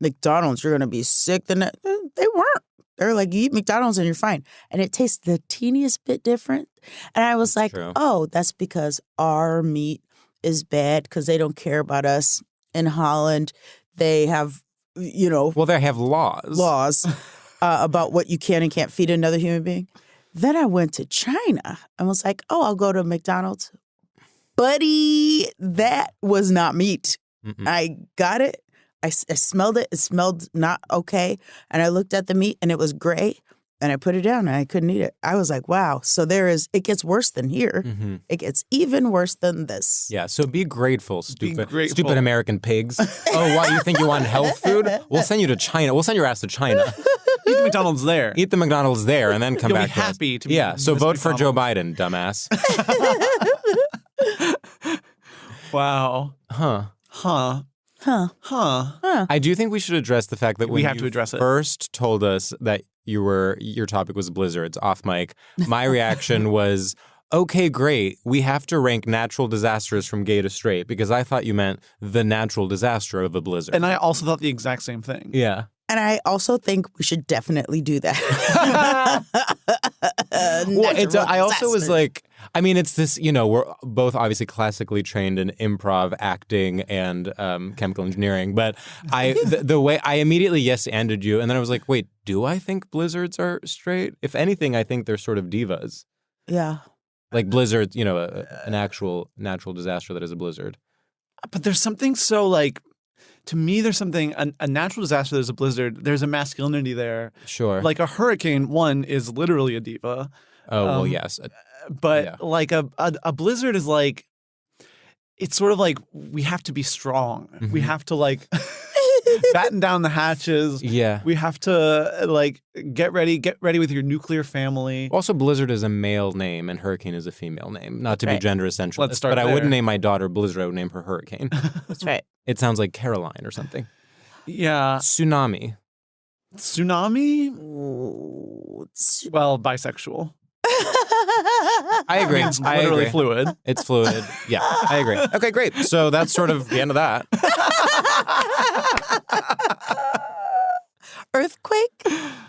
McDonald's, you're gonna be sick the next. They weren't. They're like, you eat McDonald's and you're fine. And it tastes the teeniest bit different. And I was like, true. oh, that's because our meat is bad because they don't care about us. In Holland, they have, Well, they have laws. about what you can and can't feed another human being. Then I went to China and was like, oh, I'll go to McDonald's. Buddy, that was not meat. Mm-mm. I got it. I smelled it. It smelled not okay. And I looked at the meat and it was gray. And I put it down and I couldn't eat it. I was like, wow. So it gets worse than here. Mm-hmm. It gets even worse than this. Yeah, so be grateful, stupid grateful. American pigs. Oh, what, you think you want health food? We'll send you to China. We'll send your ass to China. Eat the McDonald's there. Eat the McDonald's there and then come You'll back be to us. happy to be Yeah, so Miss vote for Joe McDonald's. Biden, dumbass. Wow. Huh. Huh. Huh. I do think we should address the fact that when We have you to address it. first told us that your topic was blizzards off mic, my reaction was, okay, great. We have to rank natural disasters from gay to straight because I thought you meant the natural disaster of a blizzard. And I also thought the exact same thing. yeah. And I also think we should definitely do that. Well, I also was disaster. like, I mean, it's this, we're both obviously classically trained in improv, acting, and chemical engineering. But the way I immediately yes-anded you, and then I was like, wait, do I think blizzards are straight? If anything, I think they're sort of divas. Yeah. Like blizzards, an actual natural disaster that is a blizzard. But there's something so to me, there's something, a natural disaster, there's a blizzard, there's a masculinity there. Sure. Like a hurricane, one is literally a diva. Oh, well, yes. But Yeah. like a blizzard is like, it's sort of like we have to be strong. We have to like batten down the hatches. Yeah. We have to like get ready with your nuclear family. Also, Blizzard is a male name and Hurricane is a female name. Not to be Right. gender essentialist, Let's start but I there. wouldn't name my daughter Blizzard. I would name her Hurricane. That's right. It sounds like Caroline or something. Yeah. Tsunami. Tsunami? Ooh, Well, bisexual. I agree. It's I literally agree. fluid. It's fluid. Yeah, I agree. Okay, great. So that's sort of the end of that. Earthquake?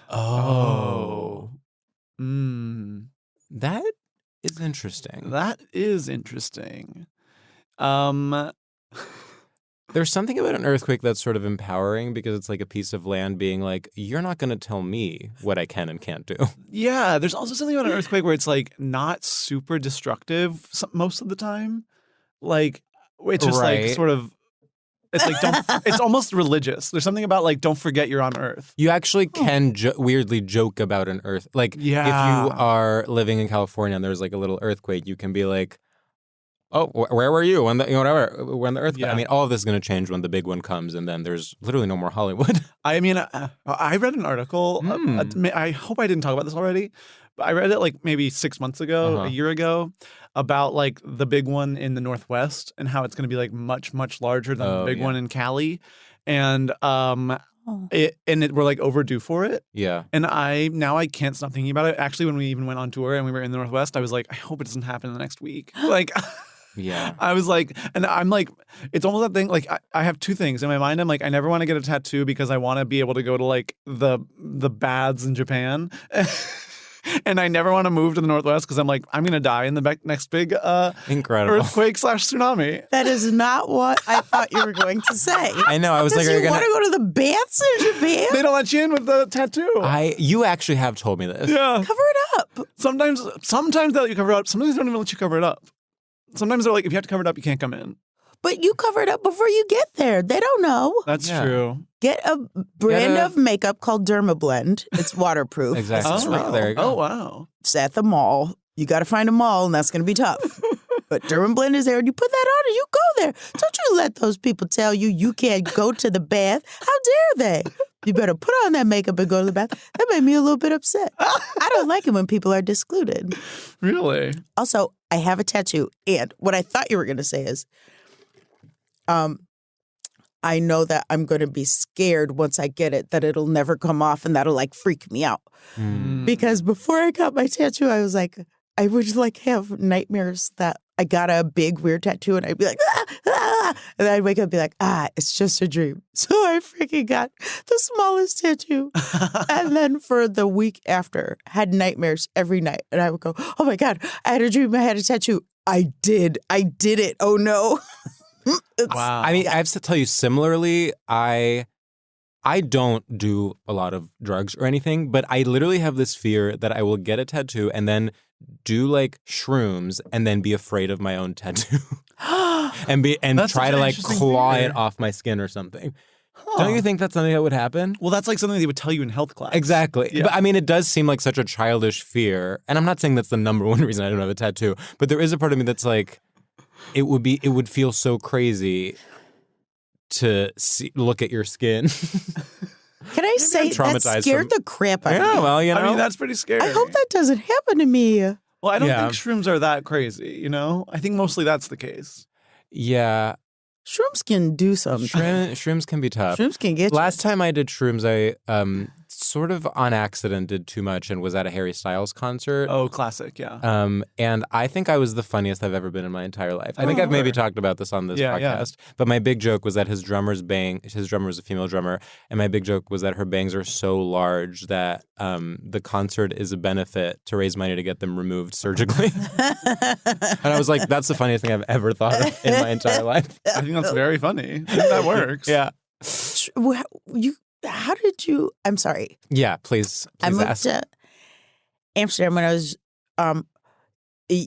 Oh. That That is interesting. is interesting. There's something about an earthquake that's sort of empowering because it's like a piece of land being like, you're not going to tell me what I can and can't do. Yeah, there's also something about an earthquake where it's like not super destructive most of the time. Like it's just like Right. sort of, it's like it's almost religious. There's something about like don't forget you're on Earth. You actually can weirdly joke about an earth. Like if Yeah. you are living in California and there's like a little earthquake, you can be like, oh, where were you when the when the earthquake? Yeah. I mean, all of this is going to change when the big one comes, and then there's literally no more Hollywood. I mean, I read an article. I hope I didn't talk about this already, but I read it like maybe 6 months ago, Uh-huh. a year ago, about like the big one in the Northwest and how it's going to be like much, much larger than the Oh, big yeah. one in Cali. And Oh. we're like overdue for it. Yeah. And I can't stop thinking about it. Actually, when we even went on tour and we were in the Northwest, I was like, I hope it doesn't happen in the next week. Like, Yeah. I was like, and I'm like, it's almost that thing. Like, I have two things in my mind. I'm like, I never want to get a tattoo because I want to be able to go to like the baths in Japan. And I never want to move to the Northwest because I'm like, I'm going to die in the next big Incredible. earthquake/tsunami. That is not what I thought you were going to say. I know. I was like, Because are you you want gonna? to go to the baths in Japan? They don't let you in with the tattoo. You actually have told me this. Yeah. Cover it up. Sometimes they let you cover it up. Sometimes they don't even let you cover it up. Sometimes they're like, if you have to cover it up, you can't come in. But you cover it up before you get there. They don't know. That's Yeah. true. Get a brand Get a- of makeup called Dermablend. It's waterproof. Exactly. Oh, There you go. Oh, wow. It's at the mall. You got to find a mall, and that's going to be tough. But Dermablend is there, and you put that on, and you go there. Don't you let those people tell you you can't go to the bath. How dare they? You better put on that makeup and go to the bath. That made me a little bit upset. I don't like it when people are discluded. Really? Also, I have a tattoo, and what I thought you were going to say is, I know that I'm going to be scared once I get it, that it'll never come off, and that'll like freak me out. Because before I got my tattoo, I was like, I would like have nightmares that I got a big weird tattoo, and I'd be like, and then I'd wake up and be like, it's just a dream. So I freaking got the smallest tattoo. And then for the week after, had nightmares every night. And I would go, oh my God, I had a dream, I had a tattoo. I did it. Oh no. Wow. I mean, I have to tell you, similarly, I don't do a lot of drugs or anything, but I literally have this fear that I will get a tattoo and then do like shrooms and then be afraid of my own tattoo and That's try such to an like interesting claw fear. it off my skin or something. Don't you think that's something that would happen? Well, that's like something they would tell you in health class. Exactly. Yeah. But I mean, it does seem like such a childish fear. And I'm not saying that's the number one reason I don't have a tattoo, but there is a part of me that's like, it would feel so crazy to look at your skin. Can I say that traumatized scared from- the crap out of Yeah, me? well, you know. I mean, that's pretty scary. I hope that doesn't happen to me. Well, I don't Yeah. think shrooms are that crazy, you know? I think mostly that's the case. Yeah. Shrooms can do something. Shrooms can be tough. Shrooms can get you. Last time I did shrooms, I sort of on accident did too much and was at a Harry Styles concert. Oh, classic, yeah. And I think I was the funniest I've ever been in my entire life. I think I've maybe talked about this on this Yeah, yeah. podcast. But my big joke was that his drummer was a female drummer, and my big joke was that her bangs are so large that the concert is a benefit to raise money to get them removed surgically. And I was like, that's the funniest thing I've ever thought of in my entire life. I think that's very funny. I think that works. Yeah. How did you? I'm sorry. Yeah, please I moved ask. to Amsterdam when I was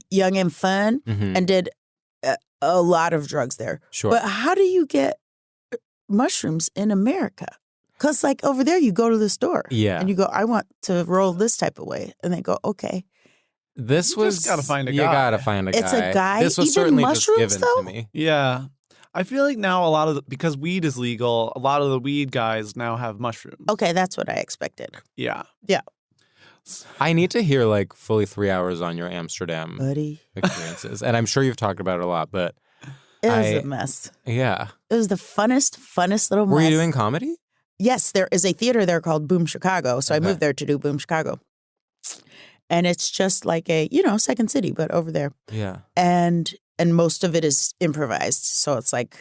young and fun, Mhm. and did a lot of drugs there. Sure. But how do you get mushrooms in America? Because like over there, you go to the store, Yeah. and you go, I want to roll this type of way, and they go, okay. This You was just gotta find a You guy. gotta find a guy. It's a guy This was eating certainly mushrooms, just given though? to me. Yeah. I feel like now because weed is legal, a lot of the weed guys now have mushrooms. Okay, that's what I expected. Yeah. I need to hear like fully 3 hours on your Amsterdam Buddy, experiences, and I'm sure you've talked about it a lot. But it was a mess. yeah, It was the funnest little mess. were you doing comedy? Yes, there is a theater there called Boom Chicago. So I Okay. moved there to do Boom Chicago. And it's just like a, Second City, but over there. Yeah. And most of it is improvised. So it's like,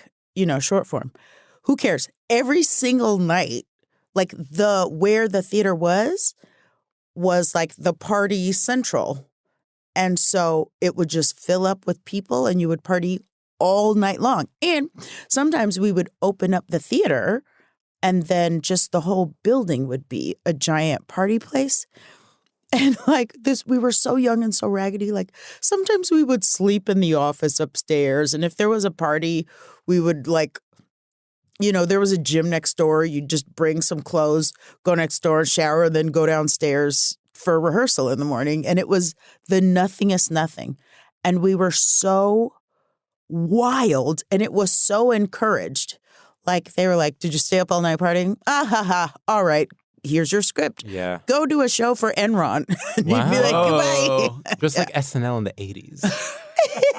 short form. Who cares? Every single night, like where the theater was like the party central. And so it would just fill up with people and you would party all night long. And sometimes we would open up the theater and then just the whole building would be a giant party place. And like this, we were so young and so raggedy. Like sometimes we would sleep in the office upstairs. And if there was a party, we would like, there was a gym next door. You'd just bring some clothes, go next door, shower, then go downstairs for rehearsal in the morning. And it was the nothingest nothing. And we were so wild and it was so encouraged. Like they were like, did you stay up all night partying? Ah, ha, ha. All right. Here's your script. Yeah. Go do a show for Enron. And Wow. you'd be like, goodbye. Oh. Just like SNL in the 80s. It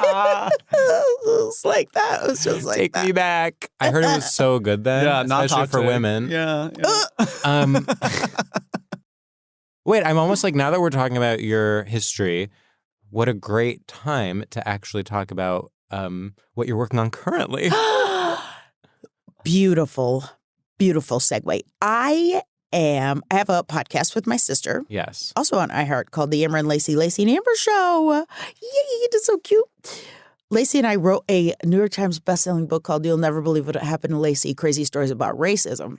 was like that. It was just like Take that. me back. I heard it was so good then. Yeah, not especially for toxic. women. Yeah. Um, wait, I'm almost like, now that we're talking about your history, what a great time to actually talk about what you're working on currently. Beautiful, beautiful segue. I have a podcast with my sister, Yes. also on iHeart, called the Amber and Lacey and Amber Show. Yay, it is so cute. Lacey and I wrote a New York Times bestselling book called You'll Never Believe What Happened to Lacey, Crazy Stories About Racism.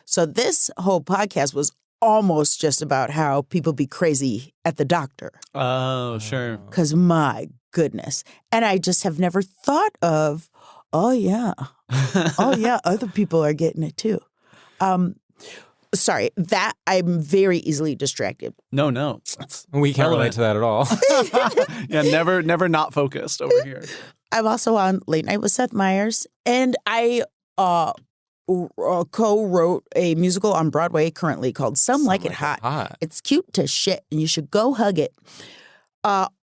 So this whole podcast was almost just about how people be crazy at the doctor. Oh, sure. Because my goodness. And I just have never thought of, oh yeah, other people are getting it too. Sorry, that I'm very easily distracted. No. We can't relate to that at all. Yeah, never not focused over here. I'm also on Late Night with Seth Meyers, and I co-wrote a musical on Broadway currently called Some Like It Hot. It's cute to shit, and you should go hug it.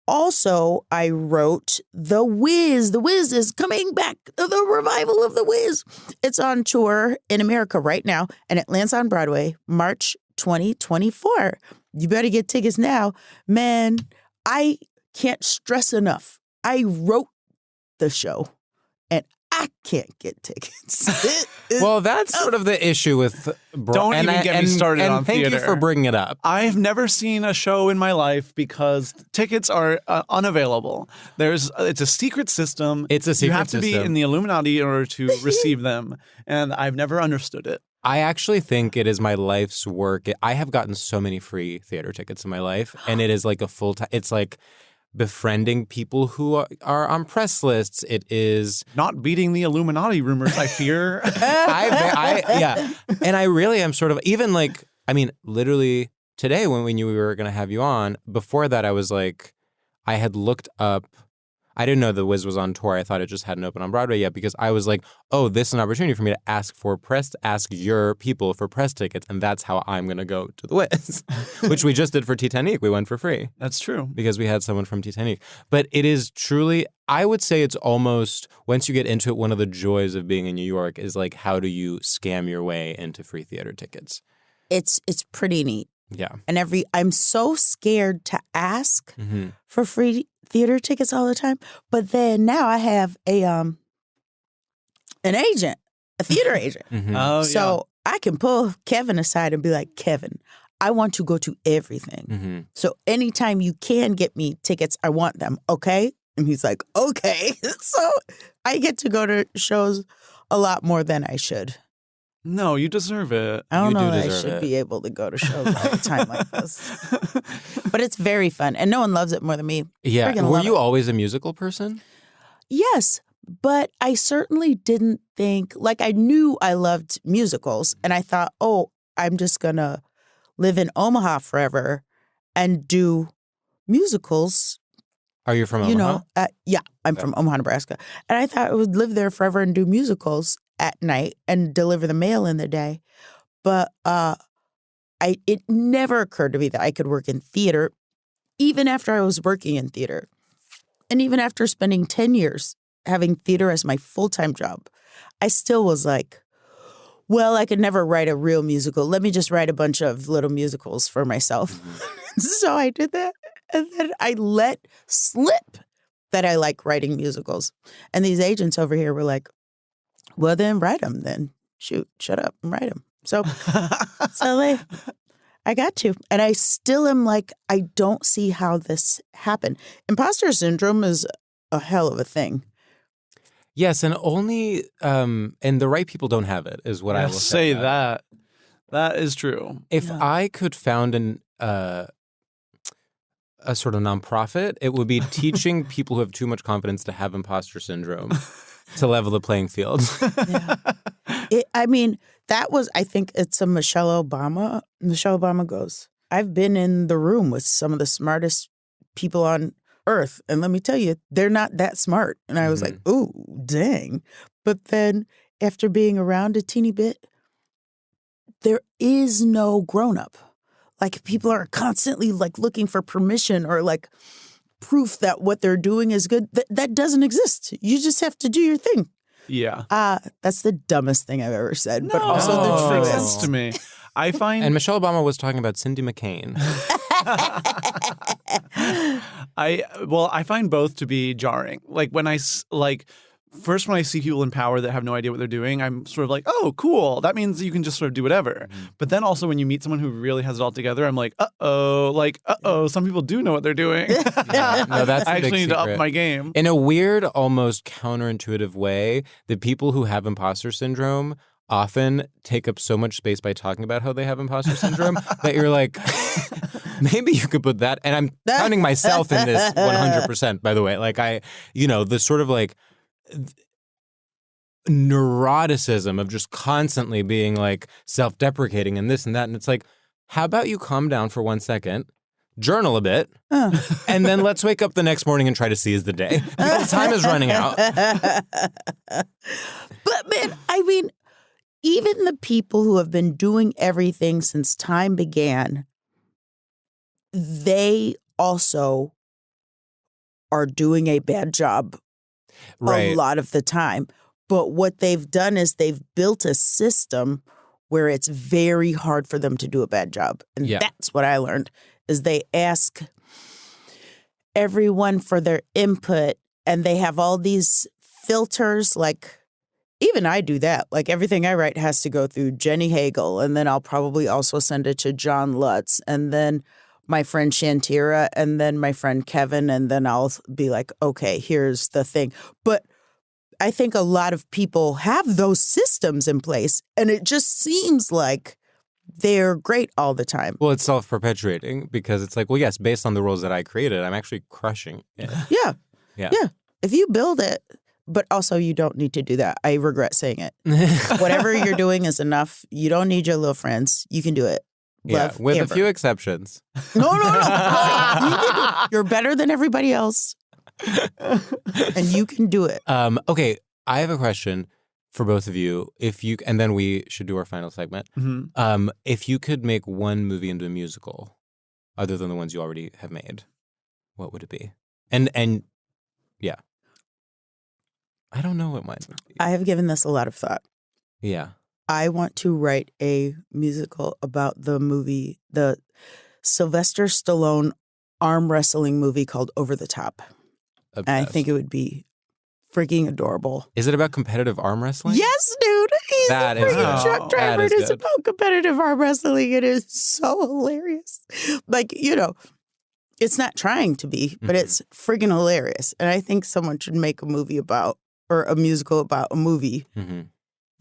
Also, I wrote The Wiz. The Wiz is coming back. The revival of The Wiz. It's on tour in America right now, and it lands on Broadway March 2024. You better get tickets now. Man, I can't stress enough. I wrote the show, and I can't get tickets. Well, that's sort of the issue with Don't even get me started on thank theater. you for bringing it up. I've never seen a show in my life because tickets are unavailable. It's a secret system. It's a secret You have to be system. in the Illuminati in order to receive them, and I've never understood it. I actually think it is my life's work. I have gotten so many free theater tickets in my life, and it is like a full time. It's like befriending people who are on press lists. It is Not beating the Illuminati rumors, I fear. yeah, and I really am sort of even like, I mean, literally today when we knew we were going to have you on. Before that, I was like, I had looked up. I didn't know The Wiz was on tour. I thought it just hadn't opened on Broadway yet because I was like, oh, this is an opportunity for me to ask your people for press tickets, and that's how I'm going to go to The Wiz, which we just did for Titanic. We went for free. That's true. Because we had someone from Titanic. But it is truly, I would say it's almost, once you get into it, one of the joys of being in New York is like, how do you scam your way into free theater tickets? It's pretty neat. Yeah. And I'm so scared to ask Mm-hmm. for free theater tickets all the time. But then now I have an agent, a theater agent. Mm-hmm. Oh, So I can pull Kevin aside and be like, Kevin, I want to go to everything. Mm-hmm. So anytime you can get me tickets, I want them. Okay? And he's like, okay. So I get to go to shows a lot more than I should. No, you deserve it. I don't You know do that I deserve should it. be able to go to shows all the time like this. But it's very fun. And no one loves it more than me. Yeah. Freaking Were love you it. always a musical person? Yes, but I certainly didn't think, like I knew I loved musicals and I thought, oh, I'm just going to live in Omaha forever and do musicals. Are you from You Omaha? know, yeah, I'm from Omaha, Nebraska. And I thought I would live there forever and do musicals at night and deliver the mail in the day. But it never occurred to me that I could work in theater, even after I was working in theater. And even after spending 10 years having theater as my full-time job, I still was like, well, I could never write a real musical. Let me just write a bunch of little musicals for myself. So I did that. And then I let slip that I like writing musicals. And these agents over here were like, well, then write them then. Shoot, shut up and write them. So I got to. And I still am like, I don't see how this happened. Imposter syndrome is a hell of a thing. Yes, and only and the right people don't have it, is what I will say. That. That is true. If I could found a sort of nonprofit, it would be teaching people who have too much confidence to have imposter syndrome to level the playing field. Yeah. I think it's a Michelle Obama. Michelle Obama goes, I've been in the room with some of the smartest people on earth. And let me tell you, they're not that smart. And I was like, ooh, dang. But then after being around a teeny bit, there is no grown up. Like people are constantly like looking for permission or like proof that what they're doing is good. That doesn't exist. You just have to do your thing. Yeah. That's the dumbest thing I've ever said, but also the Makes truth. sense to me. I find And Michelle Obama was talking about Cindy McCain. I find both to be jarring. Like when first when I see people in power that have no idea what they're doing, I'm sort of like, oh, cool. That means you can just sort of do whatever. But then also when you meet someone who really has it all together, I'm like, some people do know what they're doing. No, that's the I actually big need to up secret. my game. In a weird, almost counterintuitive way, the people who have imposter syndrome often take up so much space by talking about how they have imposter syndrome that you're like, maybe you could put that. And I'm counting myself in this 100%, by the way. Like the sort of like neuroticism of just constantly being like self-deprecating and this and that. And it's like, how about you calm down for 1 second, journal a bit, and then let's wake up the next morning and try to seize the day. Because time is running out. But man, I mean, even the people who have been doing everything since time began, they also are doing a bad job Right. a lot of the time. But what they've done is they've built a system where it's very hard for them to do a bad job. And that's what I learned, is they ask everyone for their input and they have all these filters. Like, even I do that. Like, everything I write has to go through Jenny Hagel, and then I'll probably also send it to John Lutz, and then my friend Shantira, and then my friend Kevin, and then I'll be like, okay, here's the thing. But I think a lot of people have those systems in place, and it just seems like they're great all the time. Well, it's self-perpetuating because it's like, well, yes, based on the rules that I created, I'm actually crushing it. Yeah. If you build it, but also you don't need to do that. I regret saying it. Whatever you're doing is enough. You don't need your little friends. You can do it. Love, with Amber. a few exceptions. No. You're better than everybody else. And you can do it. Okay, I have a question for both of you. And then we should do our final segment. Mm-hmm. If you could make one movie into a musical, other than the ones you already have made, what would it be? And yeah, I don't know what mine would be. I have given this a lot of thought. Yeah. I want to write a musical about the Sylvester Stallone arm wrestling movie called Over the Top. And I think it would be freaking adorable. Is it about competitive arm wrestling? Yes, dude. He's That a is freaking good. truck driver. That It is is good. about competitive arm wrestling. It is so hilarious. Like, it's not trying to be, but it's freaking hilarious. And I think someone should make a musical about a movie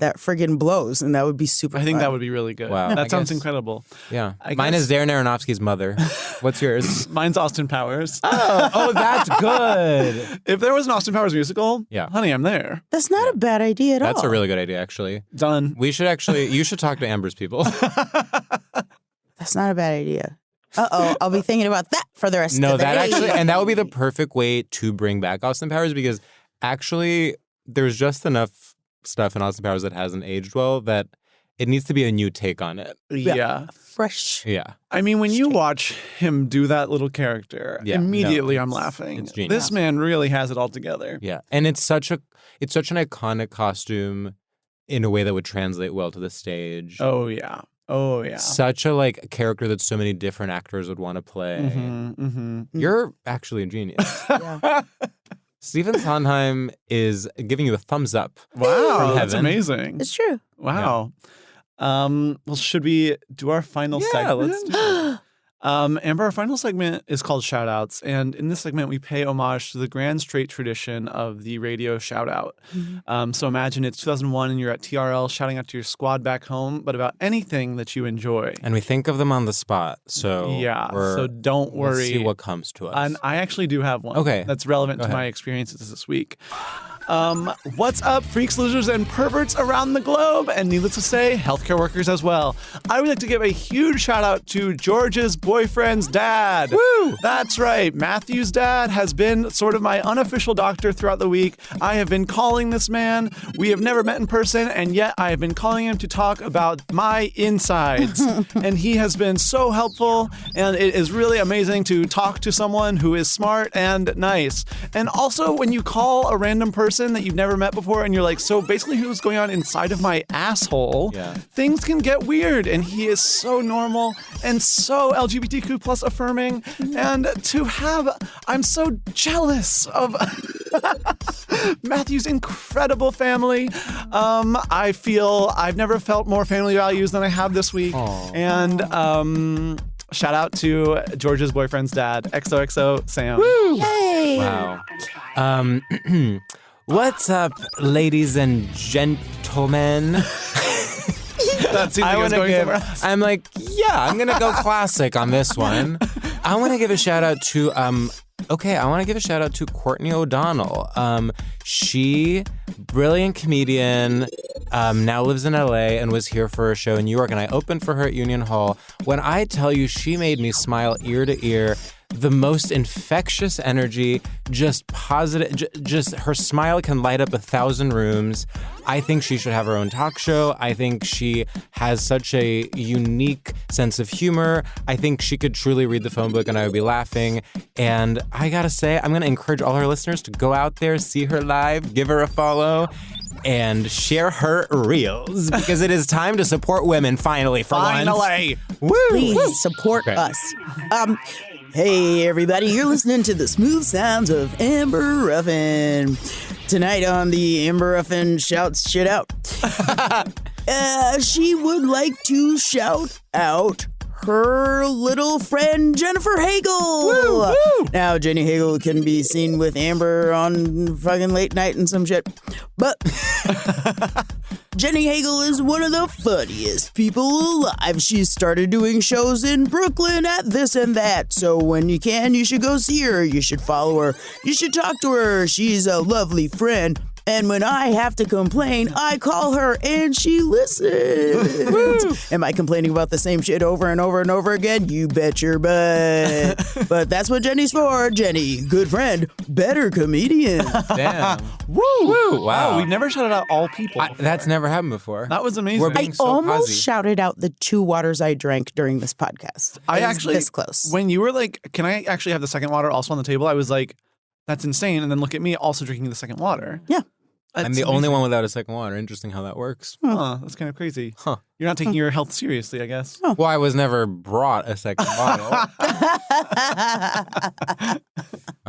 that friggin' blows, and that would be super I think fun. that would be really good. Wow. That I sounds guess- incredible. Yeah. I Mine guess- is Darren Aronofsky's mother. What's yours? Mine's Austin Powers. Oh, that's good. If there was an Austin Powers musical, honey, I'm there. That's not a bad idea at all. That's a really good idea, actually. Done. You should talk to Amber's people. That's not a bad idea. I'll be thinking about that for the rest of the day. And that would be the perfect way to bring back Austin Powers, because actually there's just enough stuff in Austin Powers that hasn't aged well that it needs to be a new take on it. Yeah. Fresh. Yeah. I mean, when you watch him do that little character, immediately I'm laughing. It's genius. This man really has it all together. Yeah. And it's such an iconic costume in a way that would translate well to the stage. Oh, yeah. Oh, yeah. Such a character that so many different actors would want to play. You're actually a genius. Yeah. Stephen Sondheim is giving you a thumbs up. Wow, from that's heaven. amazing. It's true. Wow. Well, should we do our final segment? Yeah, let's do it. Amber, our final segment is called Shoutouts. And in this segment, we pay homage to the grand straight tradition of the radio shoutout. So imagine it's 2001 and you're at TRL shouting out to your squad back home, but about anything that you enjoy. And we think of them on the spot. So so don't worry. We'll see what comes to us. And I actually do have one. Okay. That's relevant to my experiences this week. What's up, freaks, losers, and perverts around the globe, and needless to say, healthcare workers as well. I would like to give a huge shout out to George's boyfriend's dad. Woo! That's right. Matthew's dad has been sort of my unofficial doctor throughout the week. I have been calling this man. We have never met in person, and yet I have been calling him to talk about my insides. And he has been so helpful, and it is really amazing to talk to someone who is smart and nice. And also, when you call a random person that you've never met before and you're like, so basically who's going on inside of my asshole, things can get weird. And he is so normal and so LGBTQ plus affirming. And I'm so jealous of Matthew's incredible family. I feel I've never felt more family values than I have this week. Aww. And shout out to George's boyfriend's dad, XOXO Sam. Woo! Yay! Wow. What's up, ladies and gentlemen? That seems like it was going somewhere else. I'm like, I'm going to go classic on this one. I want to give a shout out to, Courtney O'Donnell. She, brilliant comedian, now lives in LA and was here for a show in New York, and I opened for her at Union Hall. When I tell you she made me smile ear to ear, the most infectious energy, just positive, just her smile can light up 1,000 rooms. I think she should have her own talk show. I think she has such a unique sense of humor. I think she could truly read the phone book and I would be laughing. And I gotta say, I'm gonna encourage all our listeners to go out there, see her live, give her a follow, and share her reels, because it is time to support women finally for once. Woo! Please support us. Hey everybody, you're listening to the smooth sounds of Amber Ruffin. Tonight on the Amber Ruffin Shouts Shit Out. She would like to shout out her little friend Jennifer Hagel. Woo, woo. Now Jenny Hagel can be seen with Amber on fucking late night and some shit. But Jenny Hagel is one of the funniest people alive. She started doing shows in Brooklyn at this and that. So when you can, you should go see her. You should follow her. You should talk to her. She's a lovely friend. And when I have to complain, I call her and she listens. Am I complaining about the same shit over and over and over again? You bet your butt. But that's what Jenny's for. Jenny, good friend, better comedian. Damn. Woo! Woo! Wow. We've never shouted out all people. That's never happened before. That was amazing. We're being I so almost posy. shouted out the 2 waters I drank during this podcast. I It was actually, this close. when you were like, can I actually have the second water also on the table? I was like, that's insane. And then look at me also drinking the second water. Yeah. I'm the only one without a second water. Interesting how that works. That's kind of crazy. Huh. You're not taking your health seriously, I guess. Well, I was never brought a second bottle.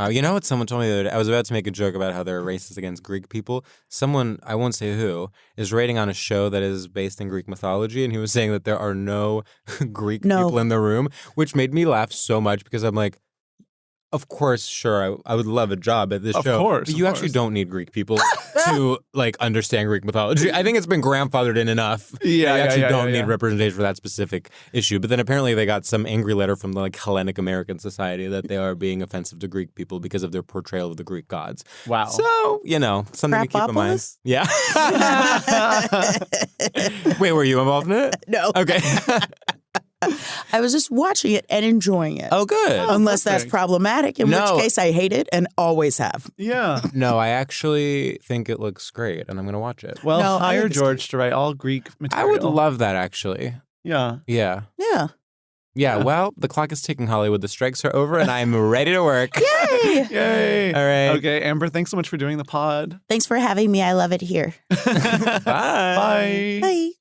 You know what someone told me the other day? I was about to make a joke about how they're racist against Greek people. Someone, I won't say who, is rating on a show that is based in Greek mythology, and he was saying that there are no Greek people in the room, which made me laugh so much because I'm like, of course, sure, I would love a job at this show. Of course. But you actually don't need Greek people to understand Greek mythology. I think it's been grandfathered in enough. Yeah, you actually don't yeah. need representation for that specific issue. But then apparently they got some angry letter from the Hellenic American Society that they are being offensive to Greek people because of their portrayal of the Greek gods. Wow. So, something to keep in mind. Crapopolis? Yeah. Wait, were you involved in it? No. Okay. I was just watching it and enjoying it. Oh, good. Unless that's perfect. problematic, in No. which case I hate it and always have. Yeah. No, I actually think it looks great, and I'm going to watch it. Well, No, I hire think it's George to write all Greek I material. would love that, actually. Yeah. Yeah. Yeah. Yeah, well, the clock is ticking, Hollywood. The strikes are over, and I'm ready to work. Yay! Yay. All right. Okay, Amber, thanks so much for doing the pod. Thanks for having me. I love it here. Bye. Bye. Bye.